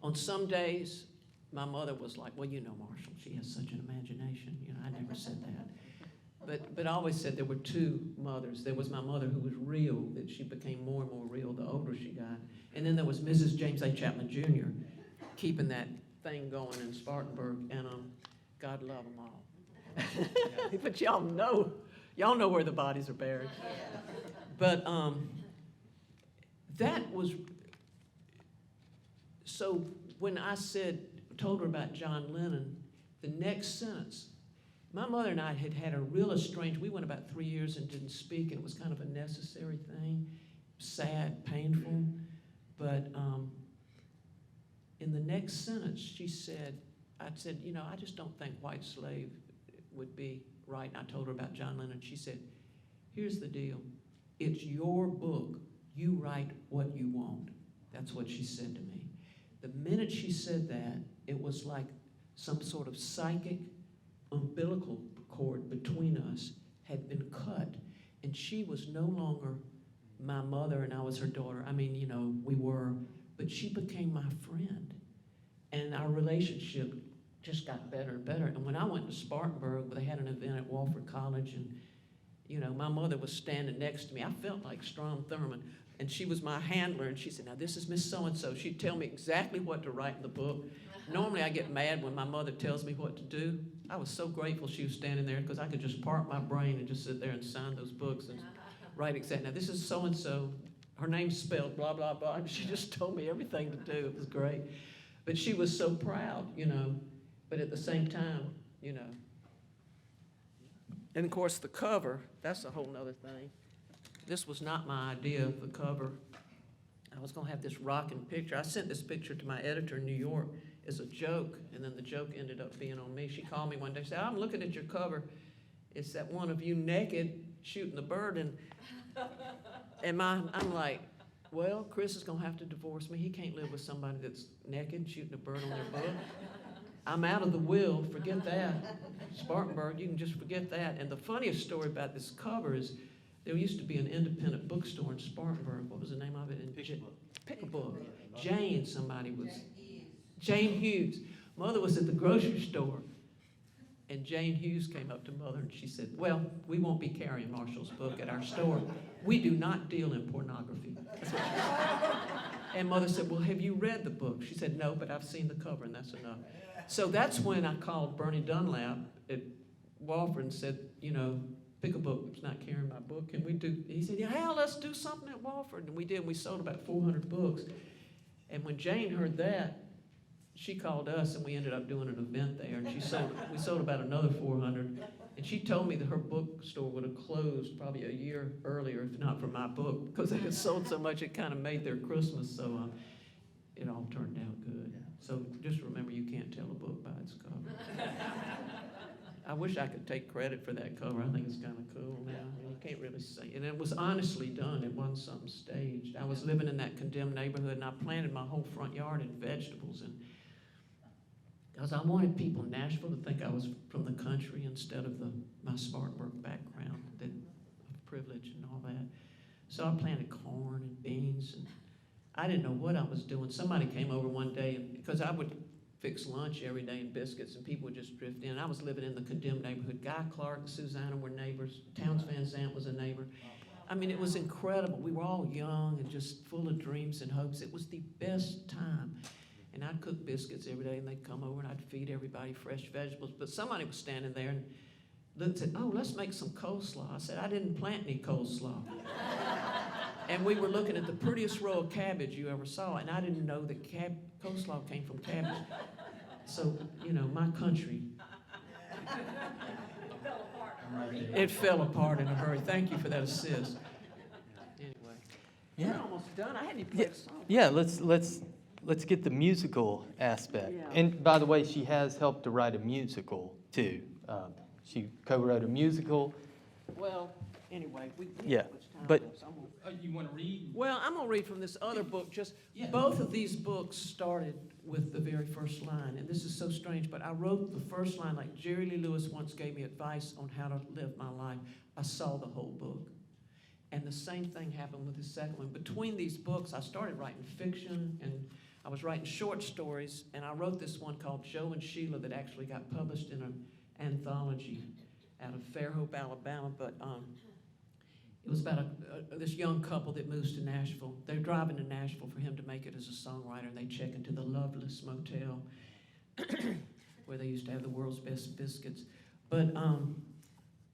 on some days, my mother was like, well, you know, Marshall, she has such an imagination. You know, I never said that. But I always said there were two mothers. There was my mother who was real, that she became more and more real the older she got. And then there was Mrs. James A. Chapman Jr. keeping that thing going in Spartanburg. And God love them all. But y'all know where the bodies are buried. But that was, so when I told her about John Lennon, the next sentence, my mother and I had a real estrangement. We went about 3 years and didn't speak, and it was kind of a necessary thing, sad, painful. But in the next sentence, I said, you know, I just don't think white slave would be right. And I told her about John Lennon. She said, here's the deal. It's your book. You write what you want. That's what she said to me. The minute she said that, it was like some sort of psychic umbilical cord between us had been cut, and she was no longer my mother and I was her daughter. I mean, you know, we were, but she became my friend, and our relationship just got better and better. And when I went to Spartanburg, they had an event at Wofford College, and you know, my mother was standing next to me. I felt like Strom Thurmond, and she was my handler, and she said, now this is Miss So-and-so. She'd tell me exactly what to write in the book. Normally I get mad when my mother tells me what to do. I was so grateful she was standing there, because I could just park my brain and just sit there and sign those books and write exactly. Now this is so-and-so. Her name's spelled blah, blah, blah. And she just told me everything to do. It was great. But she was so proud, you know. But at the same time, you know. And of course the cover, that's a whole nother thing. This was not my idea of the cover. I was going to have this rocking picture. I sent this picture to my editor in New York as a joke, and then the joke ended up being on me. She called me one day and said, I'm looking at your cover. It's that one of you naked shooting the bird. And I'm like, well, Chris is going to have to divorce me. He can't live with somebody that's naked shooting a bird on their book. I'm out of the will. Forget that. Spartanburg, you can just forget that. And the funniest story about this cover is there used to be an independent bookstore in Spartanburg. What was the name of it? Pick a book. Jane Hughes. Mother was at the grocery store, and Jane Hughes came up to Mother and she said, well, we won't be carrying Marshall's book at our store. We do not deal in pornography. That's what she said. And Mother said, well, have you read the book? She said, no, but I've seen the cover, and that's enough. So that's when I called Bernie Dunlap at Wofford and said, you know, Pick a Book is not carrying my book. Can we do? He said, yeah, hell, let's do something at Wofford. And we did. We sold about 400 books. And when Jane heard that, she called us, and we ended up doing an event there. And we sold about another 400. And she told me that her bookstore would have closed probably a year earlier if not for my book, because they had sold so much it kind of made their Christmas. So it all turned out good. So just remember, you can't tell a book by its cover. I wish I could take credit for that cover. I think it's kind of cool now. You can't really say. And it was honestly done. It wasn't something staged. I was living in that condemned neighborhood, and I planted my whole front yard in vegetables. And because I wanted people in Nashville to think I was from the country instead of my Spartanburg background of privilege and all that. So I planted corn and beans and I didn't know what I was doing. Somebody came over one day, because I would fix lunch every day and biscuits, and people would just drift in. I was living in the condemned neighborhood. Guy Clark and Susanna were neighbors. Towns Van Zandt was a neighbor. I mean, it was incredible. We were all young and just full of dreams and hopes. It was the best time. And I'd cook biscuits every day, and they'd come over, and I'd feed everybody fresh vegetables. But somebody was standing there and looked at, oh, let's make some coleslaw. I said, I didn't plant any coleslaw. And we were looking at the prettiest row of cabbage you ever saw, and I didn't know that coleslaw came from cabbage. So, you know, my country, it fell apart in a hurry. Thank you for that assist. Anyway, Yeah. we're almost done. I hadn't even played a song. Yeah, let's get the musical aspect. Yeah. And by the way, she has helped to write a musical too. She co-wrote a musical. Well, anyway, we don't Yeah, have much time but- left, so I'm gonna- You want to read? Well, I'm going to read from this other book. Just Yeah. both of these books started with the very first line, and this is so strange, but I wrote the first line like Jerry Lee Lewis once gave me advice on how to live my life. I saw the whole book. And the same thing happened with the second one. Between these books, I started writing fiction, and I was writing short stories, and I wrote this one called Joe and Sheila that actually got published in an anthology out of Fairhope, Alabama, but it was about this young couple that moves to Nashville. They're driving to Nashville for him to make it as a songwriter, and they check into the Loveless Motel where they used to have the world's best biscuits. But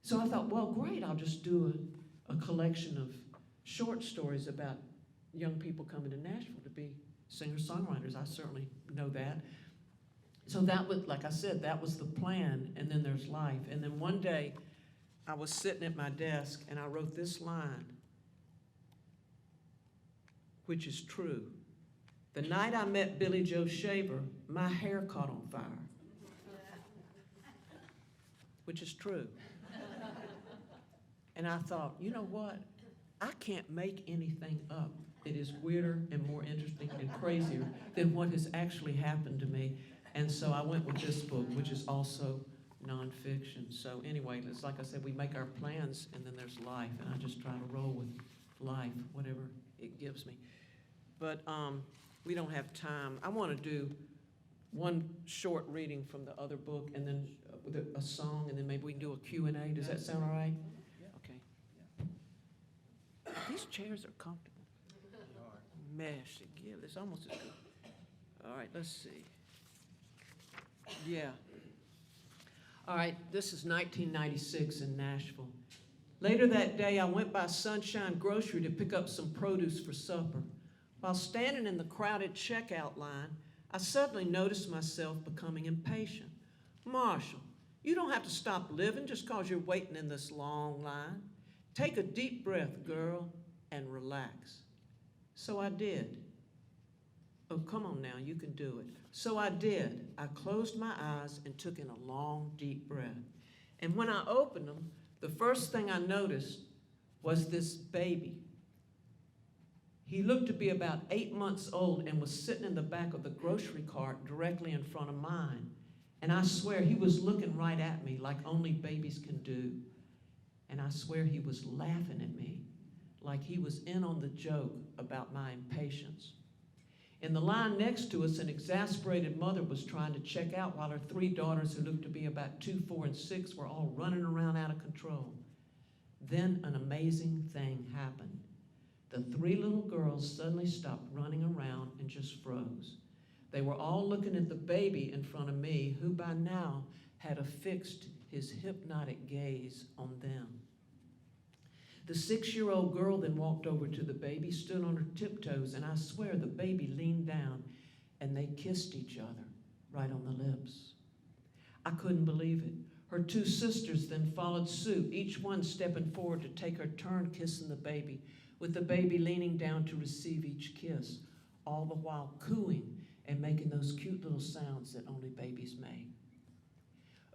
so I thought, well, great, I'll just do a collection of short stories about young people coming to Nashville to be singer-songwriters. I certainly know that. So that was, like I said, that was the plan, and then there's life. And then one day, I was sitting at my desk, and I wrote this line, which is true. The night I met Billy Joe Shaver, my hair caught on fire. Which is true. And I thought, you know what? I can't make anything up. It is weirder and more interesting and crazier than what has actually happened to me. And so I went with this book, which is also nonfiction. So anyway, it's like I said, we make our plans, and then there's life, and I just try to roll with life, whatever it gives me. But we don't have time. I want to do one short reading from the other book, and then with a song, and then maybe we can do a Q&A. Does that sound all right? Okay. These chairs are comfortable. Mesh, yeah, it's almost as good. All right, let's see. Yeah. All right, this is 1996 in Nashville. Later that day, I went by Sunshine Grocery to pick up some produce for supper. While standing in the crowded checkout line, I suddenly noticed myself becoming impatient. Marshall, you don't have to stop living just because you're waiting in this long line. Take a deep breath, girl, and relax. So I did. Oh, come on now, you can do it. So I did. I closed my eyes and took in a long, deep breath. And when I opened them, the first thing I noticed was this baby. He looked to be about 8 months old and was sitting in the back of the grocery cart directly in front of mine. And I swear he was looking right at me like only babies can do. And I swear he was laughing at me like he was in on the joke about my impatience. In the line next to us, an exasperated mother was trying to check out while her 3 daughters, who looked to be about 2, 4, and 6, were all running around out of control. Then an amazing thing happened. The 3 little girls suddenly stopped running around and just froze. They were all looking at the baby in front of me, who by now had affixed his hypnotic gaze on them. The 6-year-old girl then walked over to the baby, stood on her tiptoes, and I swear the baby leaned down and they kissed each other right on the lips. I couldn't believe it. Her 2 sisters then followed suit, each one stepping forward to take her turn kissing the baby, with the baby leaning down to receive each kiss, all the while cooing and making those cute little sounds that only babies make.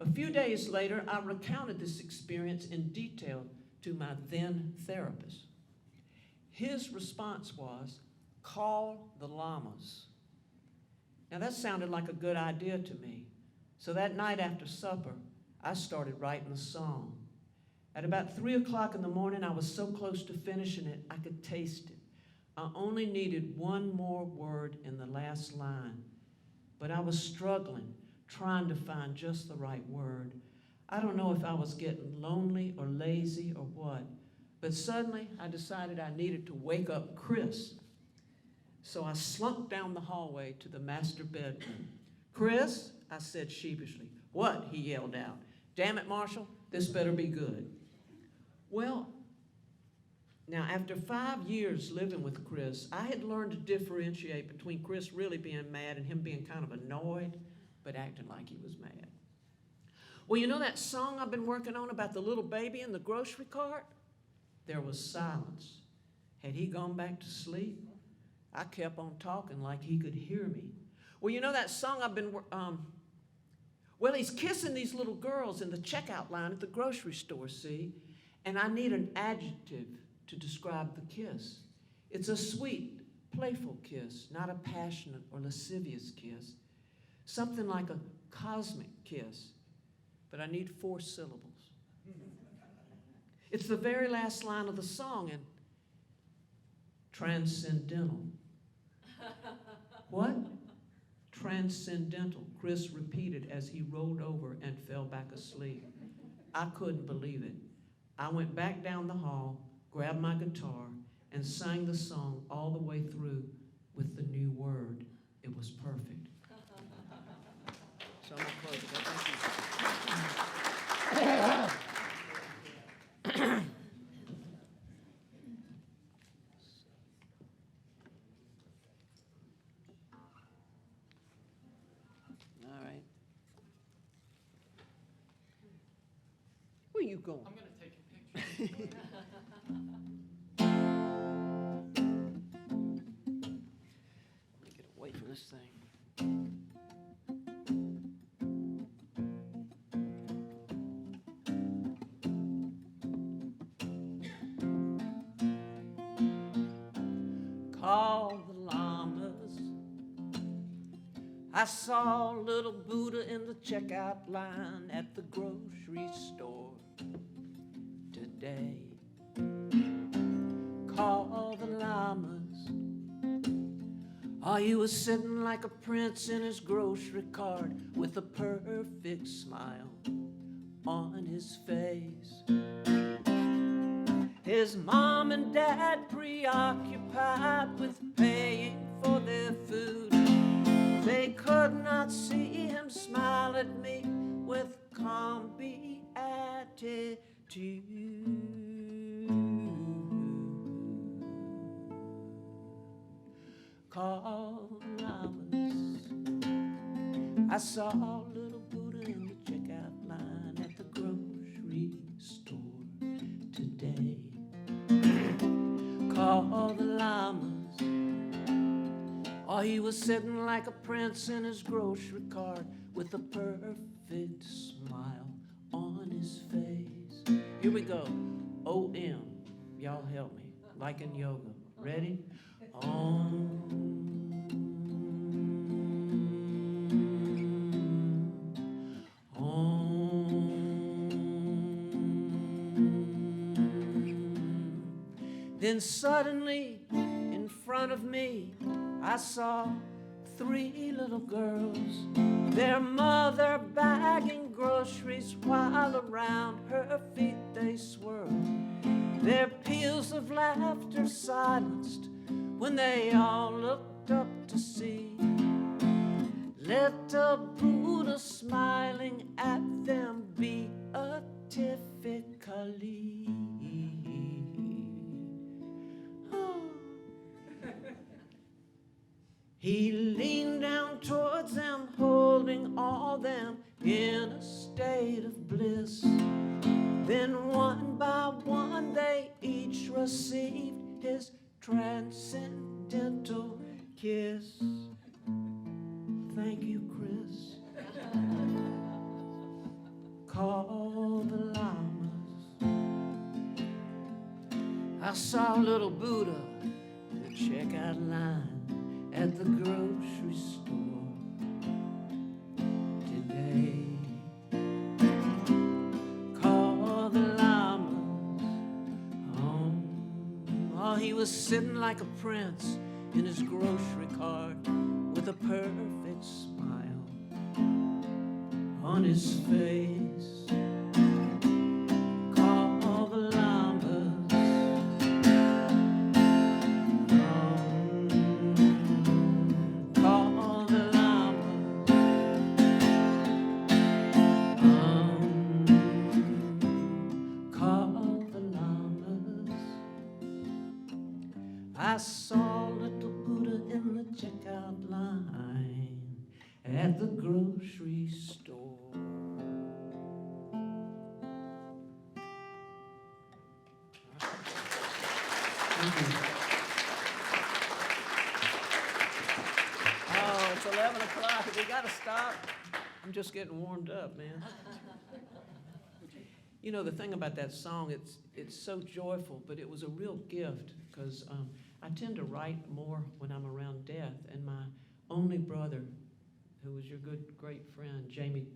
A few days later, I recounted this experience in detail to my then therapist. His response was, call the llamas. Now that sounded like a good idea to me. So that night after supper, I started writing a song. At about 3 o'clock in the morning, I was so close to finishing it, I could taste it. I only needed one more word in the last line, but I was struggling, trying to find just the right word. I don't know if I was getting lonely or lazy or what, but suddenly I decided I needed to wake up Chris. So I slunk down the hallway to the master bedroom. "Chris," I said sheepishly. "What?" he yelled out. "Damn it, Marshall, this better be good." Well, now after 5 years living with Chris, I had learned to differentiate between Chris really being mad and him being kind of annoyed, but acting like he was mad. Well, you know that song I've been working on about the little baby in the grocery cart? There was silence. Had he gone back to sleep? I kept on talking like he could hear me. Well, you know that song I've been, well, he's kissing these little girls in the checkout line at the grocery store, see? And I need an adjective to describe the kiss. It's a sweet, playful kiss, not a passionate or lascivious kiss. Something like a cosmic kiss, but I need 4 syllables. It's the very last line of the song, and transcendental. What? Transcendental, Chris repeated as he rolled over and fell back asleep. I couldn't believe it. I went back down the hall, grabbed my guitar, and sang the song all the way through with the new word. It was perfect. So I'm gonna close it. Thank you. All right. Where you going? I'm going to take a picture. Let me get away from this thing. Call the llamas. I saw little Buddha in the checkout line at the grocery store today. Call the llamas. Oh, he was sitting like a prince in his grocery cart with a perfect smile on his face. His mom and dad preoccupied with paying for their food. They could not see him smile at me with calm beatitude. Call the llamas. I saw little Buddha in the checkout line at the grocery store today. Call the llamas. Oh, he was sitting like a prince in his grocery cart with a perfect smile on his face. Here we go. O-M. Y'all help me. Like in yoga. Ready? Om. Then suddenly, in front of me, I saw 3 little girls, their mother bagging groceries while around her feet they swirled. Their peals of laughter silenced when they all looked up to see little Buddha smiling at them beatifically. He leaned down towards them, holding all them in a state of bliss. Then one by one they each received his transcendental kiss. Thank you, Chris. Call the llamas. I saw little Buddha in the checkout line at the grocery store today. Call the llamas. Oh, he was was sitting like a prince in his grocery cart with a perfect smile on his face. Call the llamas, call the llamas, call the llamas. I saw little Buddha in the checkout line at the grocery store. Thank you. Oh, it's 11 o'clock. We got to stop. I'm just getting warmed up, man. You know, the thing about that song, it's so joyful, but it was a real gift because I tend to write more when I'm around death. And my only brother, who was your good, great friend, Jamie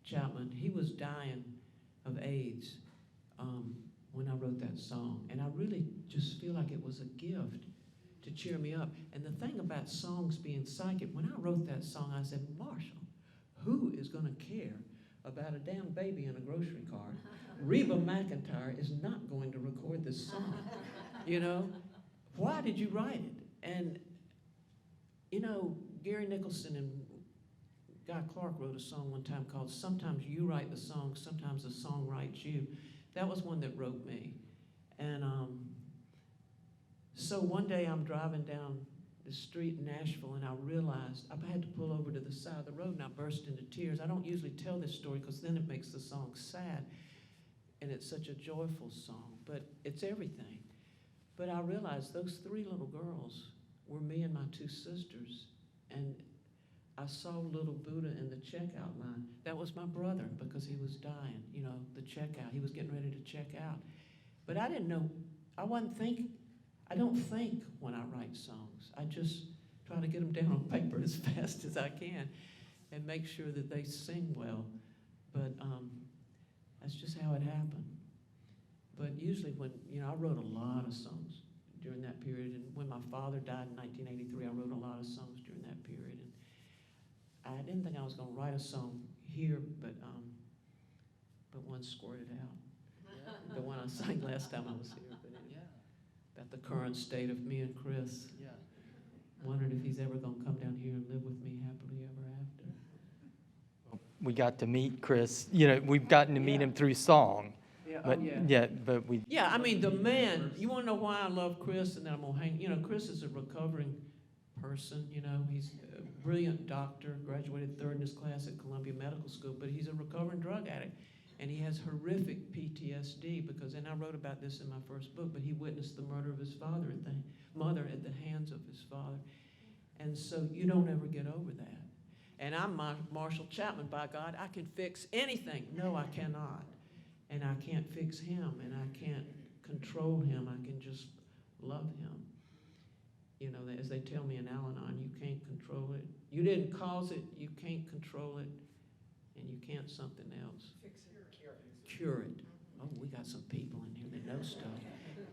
Chapman, he was dying of AIDS when I wrote that song. And I really just feel like it was a gift to cheer me up. And the thing about songs being psychic, when I wrote that song, I said, Marshall, who is going to care about a damn baby in a grocery cart? Reba McEntire is not going to record this song. You know, why did you write it? And, you know, Gary Nicholson and Guy Clark wrote a song one time called Sometimes You Write the Song, Sometimes the Song Writes You. That was one that wrote me. And so one day I'm driving down the street in Nashville and I realized I had to pull over to the side of the road and I burst into tears. I don't usually tell this story because then it makes the song sad. And it's such a joyful song, but it's everything. But I realized those three little girls were me and my two sisters. And I saw little Buddha in the checkout line. That was my brother because he was dying, you know, the checkout. He was getting ready to check out. But I didn't know, I don't think when I write songs. I just try to get them down on paper as fast as I can and make sure that they sing well. But that's just how it happened. But usually when, you know, I wrote a lot of songs during that period. And when my father died in 1983, I wrote a lot of songs during that period. And I didn't think I was going to write a song here, but one squirted out. The one I sang last time I was here. But anyway, about the current state of me and Chris. Yeah. Wondered if he's ever going to come down here and live with me happily ever after. We got to meet Chris. You know, we've gotten to meet him through song. Yeah, But but we. Yeah, I mean, the man, you want to know why I love Chris and then I'm going to hang, you know, Chris is a recovering person, you know, he's a brilliant doctor, graduated third in his class at Columbia Medical School, but he's a recovering drug addict. And he has horrific PTSD because, and I wrote about this in my first book, but he witnessed the murder of his mother at the hands of his father. And so you don't ever get over that. And I'm Marshall Chapman, by God, I can fix anything. No, I cannot. And I can't fix him, and I can't control him. I can just love him. You know, as they tell me in Al-Anon, you can't control it. You didn't cause it, you can't control it, and you can't something else. Fix it or cure it. Cure it. Oh, we got some people in here that know stuff.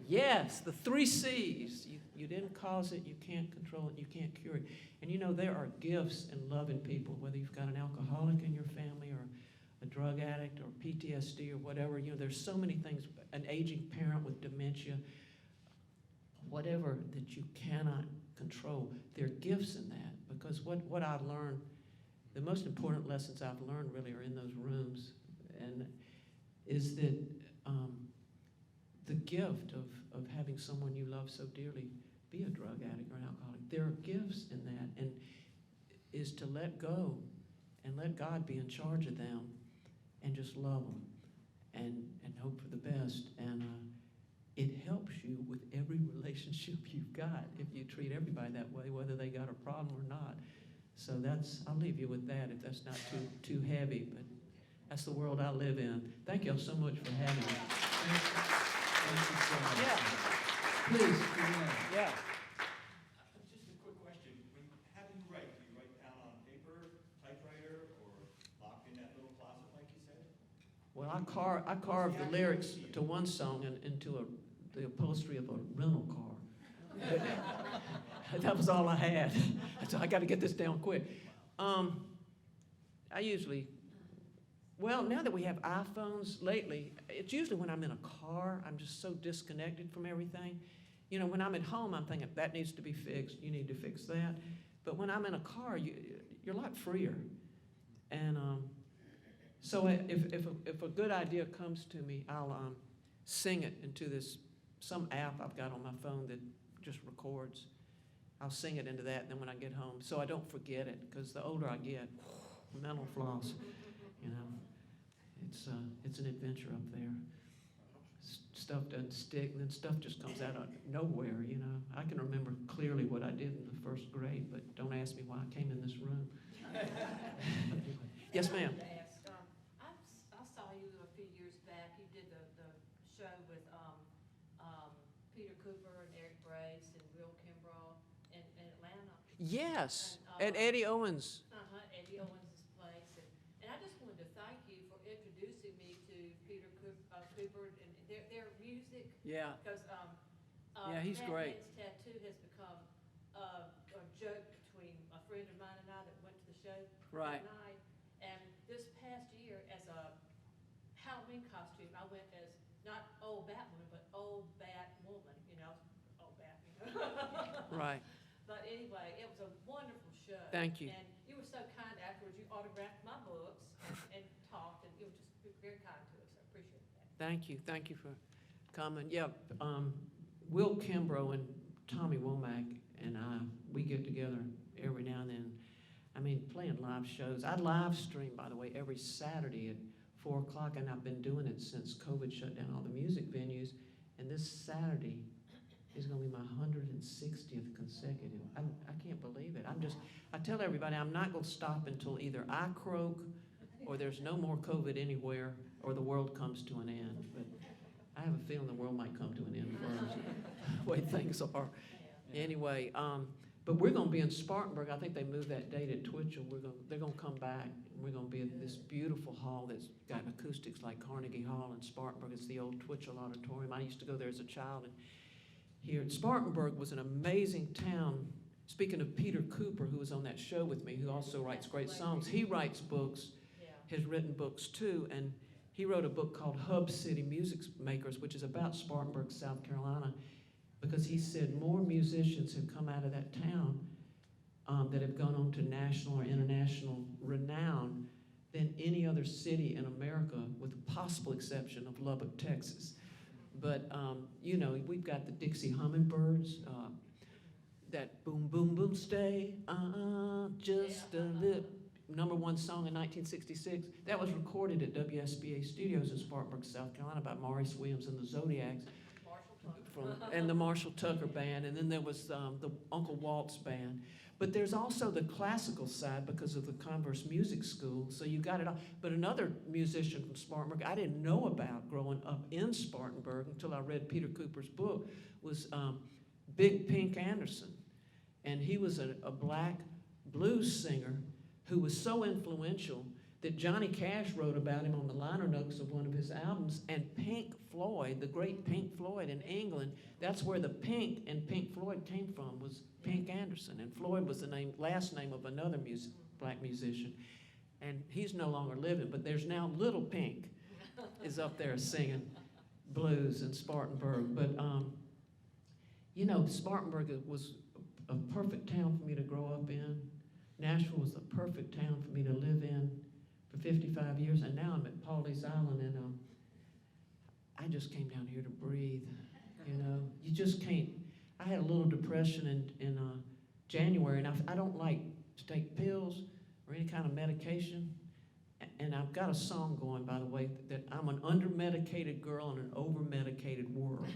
Yes, the 3 C's. You didn't cause it, you can't control it, you can't cure it. And you know, there are gifts in loving people, whether you've got an alcoholic in your family or a drug addict or PTSD or whatever. You know, there's so many things, an aging parent with dementia, whatever that you cannot control. There are gifts in that because what I've learned, the most important lessons I've learned really are in those rooms, and is that the gift of having someone you love so dearly be a drug addict or an alcoholic. There are gifts in that, and is to let go and let God be in charge of them and just love them and hope for the best. And it helps you with every relationship you've got if you treat everybody that way, whether they got a problem or not. So I'll leave you with that if that's not too heavy, but that's the world I live in. Thank y'all so much for having me. Thank you so much. Yeah, please. Yeah. Just a quick question. How do you write? Do you write down on paper, typewriter, or locked in that little closet like you said? Well, I carved the lyrics to one song into the upholstery of a rental car. That was all I had. So I got to get this down quick. I usually, well, now that we have iPhones lately, it's usually when I'm in a car, I'm just so disconnected from everything. You know, when I'm at home, I'm thinking, that needs to be fixed, you need to fix that. But when I'm in a car, you're a lot freer. And so if a good idea comes to me, I'll sing it into some app I've got on my phone that just records. I'll sing it into that, and then when I get home, so I don't forget it, because the older I get, mental floss, you know, it's an adventure up there. Stuff doesn't stick, and then stuff just comes out of nowhere, you know. I can remember clearly what I did in the first grade, but don't ask me why I came in this room. Yes, ma'am. I saw you a few years back. You did the show with Peter Cooper and Eric Brace and Will Kimbrough in Atlanta. Yes, And, at Eddie Owens. Eddie Owens' place. And I just wanted to thank you for introducing me to Peter Cooper and their music. Yeah. Because Yeah, he's That great. Man's Tattoo has become a joke between a friend of mine and I that went to the show Right. that night. And this past year, as a Halloween costume, I went as not old Batwoman, but old Batwoman, you know, old Bat, you know. Right. But anyway, it was a wonderful show. Thank you. And you were so kind afterwards. You autographed my books and talked, and you were just very kind to us. I appreciate that. Thank you. Thank you for coming. Yeah, Will Kimbrough and Tommy Womack and I, we get together every now and then. I mean, playing live shows. I live stream, by the way, every Saturday at 4 o'clock, and I've been doing it since COVID shut down all the music venues. And this Saturday is going to be my 160th consecutive. I can't believe it. I tell everybody I'm not going to stop until either I croak or there's no more COVID anywhere or the world comes to an end. But I have a feeling the world might come to an end first, the way things are. Anyway, but we're going to be in Spartanburg. I think they moved that date at Twitchell. They're going to come back. And we're going to be at this beautiful hall that's got acoustics like Carnegie Hall in Spartanburg. It's the old Twitchell Auditorium. I used to go there as a child. And here at Spartanburg was an amazing town. Speaking of Peter Cooper, who was on that show with me, who also writes great songs, he writes books, has written books too, and he wrote a book called Hub City Music Makers, which is about Spartanburg, South Carolina, because he said more musicians have come out of that town that have gone on to national or international renown than any other city in America, with the possible exception of Lubbock, Texas. But, you know, we've got the Dixie Hummingbirds, that boom, boom, boom, stay, just a little, #1 song in 1966. That was recorded at WSBA Studios in Spartanburg, South Carolina by Maurice Williams and the Zodiacs. And the Marshall Tucker Band, and then there was the Uncle Walt's Band. But there's also the classical side because of the Converse Music School, so you got it all. But another musician from Spartanburg I didn't know about growing up in Spartanburg until I read Peter Cooper's book was Big Pink Anderson. And he was a black blues singer who was so influential that Johnny Cash wrote about him on the liner notes of one of his albums, and Pink Floyd, the great Pink Floyd in England, that's where the Pink in Pink Floyd came from, was Pink Anderson. And Floyd was the last name of another black musician. And he's no longer living, but there's now Little Pink is up there singing blues in Spartanburg. But, you know, Spartanburg was a perfect town for me to grow up in. Nashville was the perfect town for me to live in for 55 years, and now I'm at Pawleys Island, and I just came down here to breathe, you know. You just can't. I had a little depression in January, and I don't like to take pills or any kind of medication, and I've got a song going, by the way, that I'm an under-medicated girl in an over-medicated world.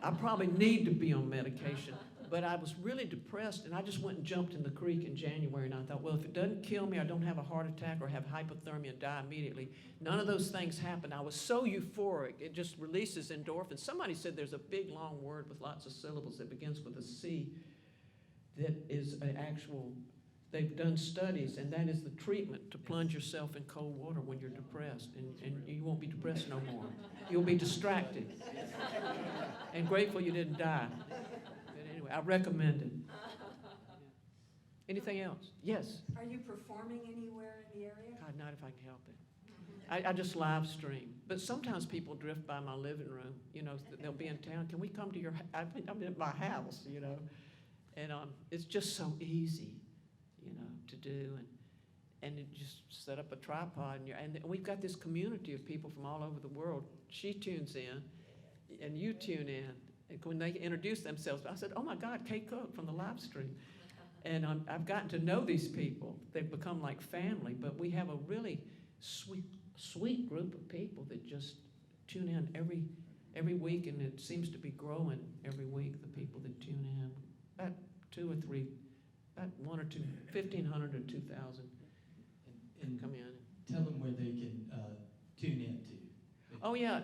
I probably need to be on medication. But I was really depressed, and I just went and jumped in the creek in January, and I thought, well, if it doesn't kill me, I don't have a heart attack or have hypothermia and die immediately. None of those things happened. I was so euphoric. It just releases endorphins. Somebody said there's a big, long word with lots of syllables that begins with a C that is an actual, they've done studies, and that is the treatment to plunge yourself in cold water when you're depressed, and you won't be depressed no more. You'll be distracted and grateful you didn't die. anyway, I recommend it. Anything else? Yes. Are you performing anywhere in the area? God, not if I can help it. I just live stream. But sometimes people drift by my living room. You know, they'll be in town. Can we come to your house? I'm in my house, you know. And it's just so easy, you know, to do. And you just set up a tripod. And we've got this community of people from all over the world. She tunes in, and you tune in. And when they introduce themselves, I said, oh, my God, Kay Cook from the live stream. And I've gotten to know these people. They've become like family. But we have a really sweet group of people that just tune in every week, and it seems to be growing every week, the people that tune in. About 2 or 3, about 1 or 2, 1,500 or 2,000 And come in. tell them where they can tune in to. Oh yeah,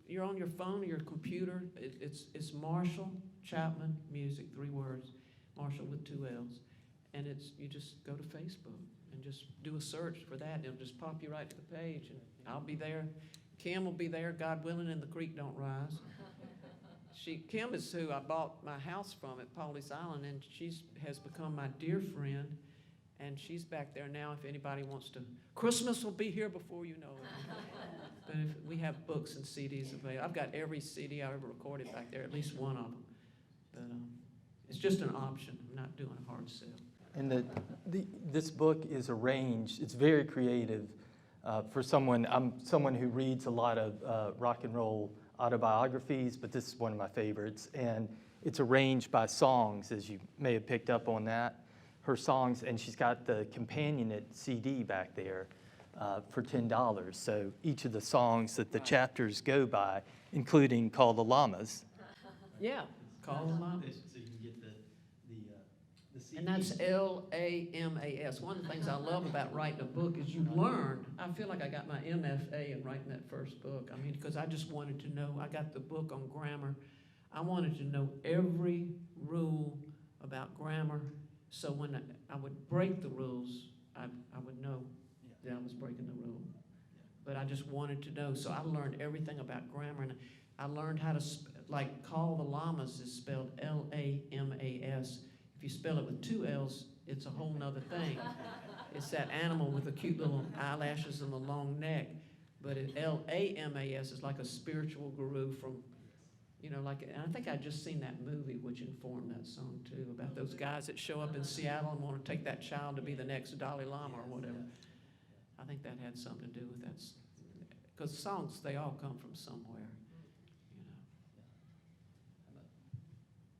you're on your phone or your computer. It's Marshall Chapman Music, 3 words, Marshall with 2 L's, and you just go to Facebook and just do a search for that, and it'll just pop you right to the page, and I'll be there. Kim will be there, God willing, and the creek don't rise. Kim is who I bought my house from at Pawleys Island, and she has become my dear friend, and she's back there now if anybody wants to. Christmas will be here before you know it. But if we have books and CDs available. I've got every CD I ever recorded back there, at least one of them. But it's just an option. I'm not doing a hard sell. And this book is arranged, it's very creative for someone. I'm someone who reads a lot of rock and roll autobiographies, but this is one of my favorites. And it's arranged by songs, as you may have picked up on that. Her songs, and she's got the companionate CD back there for $10. So each of the songs that the chapters go by, including Call the Llamas. Yeah, Call the Llamas. So you can get the CD. And that's L-A-M-A-S. One of the things I love about writing a book is you learn. I feel like I got my MFA in writing that first book. I mean, because I just wanted to know. I got the book on grammar. I wanted to know every rule about grammar. So when I would break the rules, I would know that I was breaking the rule. But I just wanted to know. So I learned everything about grammar. And I learned how to, like, Call the Llamas is spelled L-A-M-A-S. If you spell it with 2 L's, it's a whole nother thing. It's that animal with the cute little eyelashes and the long neck. But L-A-M-A-S is like a spiritual guru from, you know, like, and I think I just seen that movie which informed that song too, about those guys that show up in Seattle and want to take that child to be the next Dalai Lama or whatever. I think that had something to do with that, because songs, they all come from somewhere, you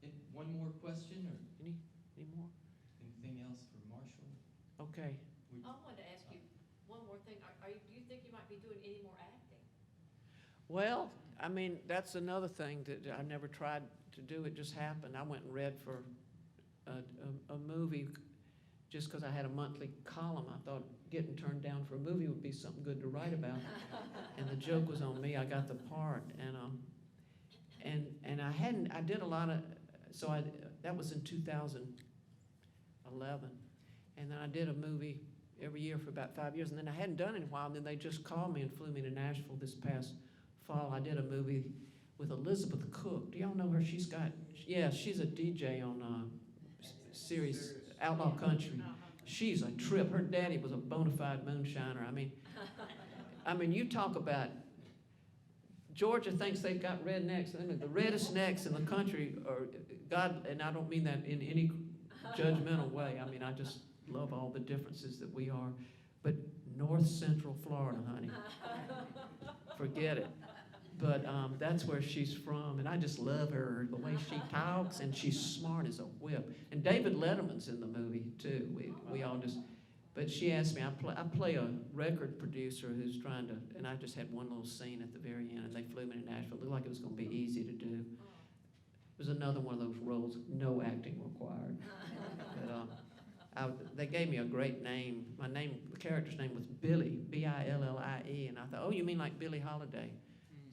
know. One more question, or Any more? anything else for Marshall? Okay. I wanted to ask you one more thing. Do you think you might be doing any more acting? Well, I mean, that's another thing that I never tried to do. It just happened. I went and read for a movie just because I had a monthly column. I thought getting turned down for a movie would be something good to write about. And the joke was on me. I got the part. And I did a lot of, that was in 2011. And then I did a movie every year for about 5 years. And then I hadn't done it in a while. And then they just called me and flew me to Nashville this past fall. I did a movie with Elizabeth Cook. Do y'all know her? She's a DJ on series Outlaw Country. She's a trip. Her daddy was a bona fide moonshiner. I mean, you talk about, Georgia thinks they've got rednecks. I mean, the reddest necks in the country are, God, and I don't mean that in any judgmental way. I mean, I just love all the differences that we are. But North Central Florida, honey, forget it. But that's where she's from, and I just love her, the way she talks, and she's smart as a whip. And David Letterman's in the movie, too. We all just, but she asked me, I play a record producer who's trying to, and I just had one little scene at the very end, and they flew me to Nashville. It looked like it was going to be easy to do. It was another one of those roles, no acting required. But they gave me a great name. The character's name was Billie, B-I-L-L-I-E, and I thought, oh, you mean like Billie Holiday?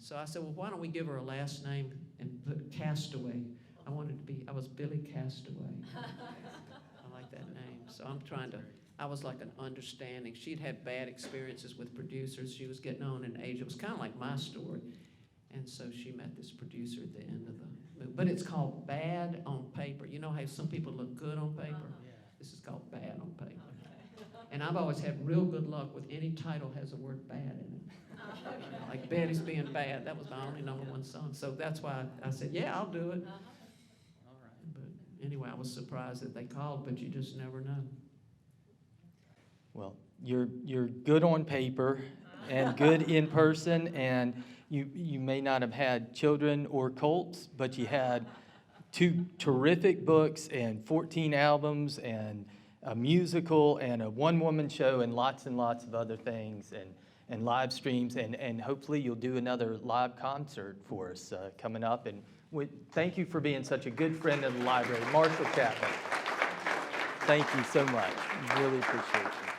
So I said, well, why don't we give her a last name and put Castaway? I was Billie Castaway. I like that name. So I was like an understanding. She'd had bad experiences with producers. She was getting on in age. It was kind of like my story. And so she met this producer at the end of the But it's called Bad on Paper. You know how some people look good on paper? Yeah. This is called Bad on Paper. And I've always had real good luck with any title has the word bad in it. You know, like Betty's Being Bad, that was my only #1 song. So that's why I said, yeah, I'll do it. All right. But anyway, I was surprised that they called, but you just never know. Well, you're good on paper and good in person, and you may not have had children or Colts, but you had 2 terrific books and 14 albums and a musical and a one-woman show and lots of other things and live streams, and hopefully you'll do another live concert for us coming up. And thank you for being such a good friend of the library, Marshall Chapman. Thank you so much. Really appreciate you.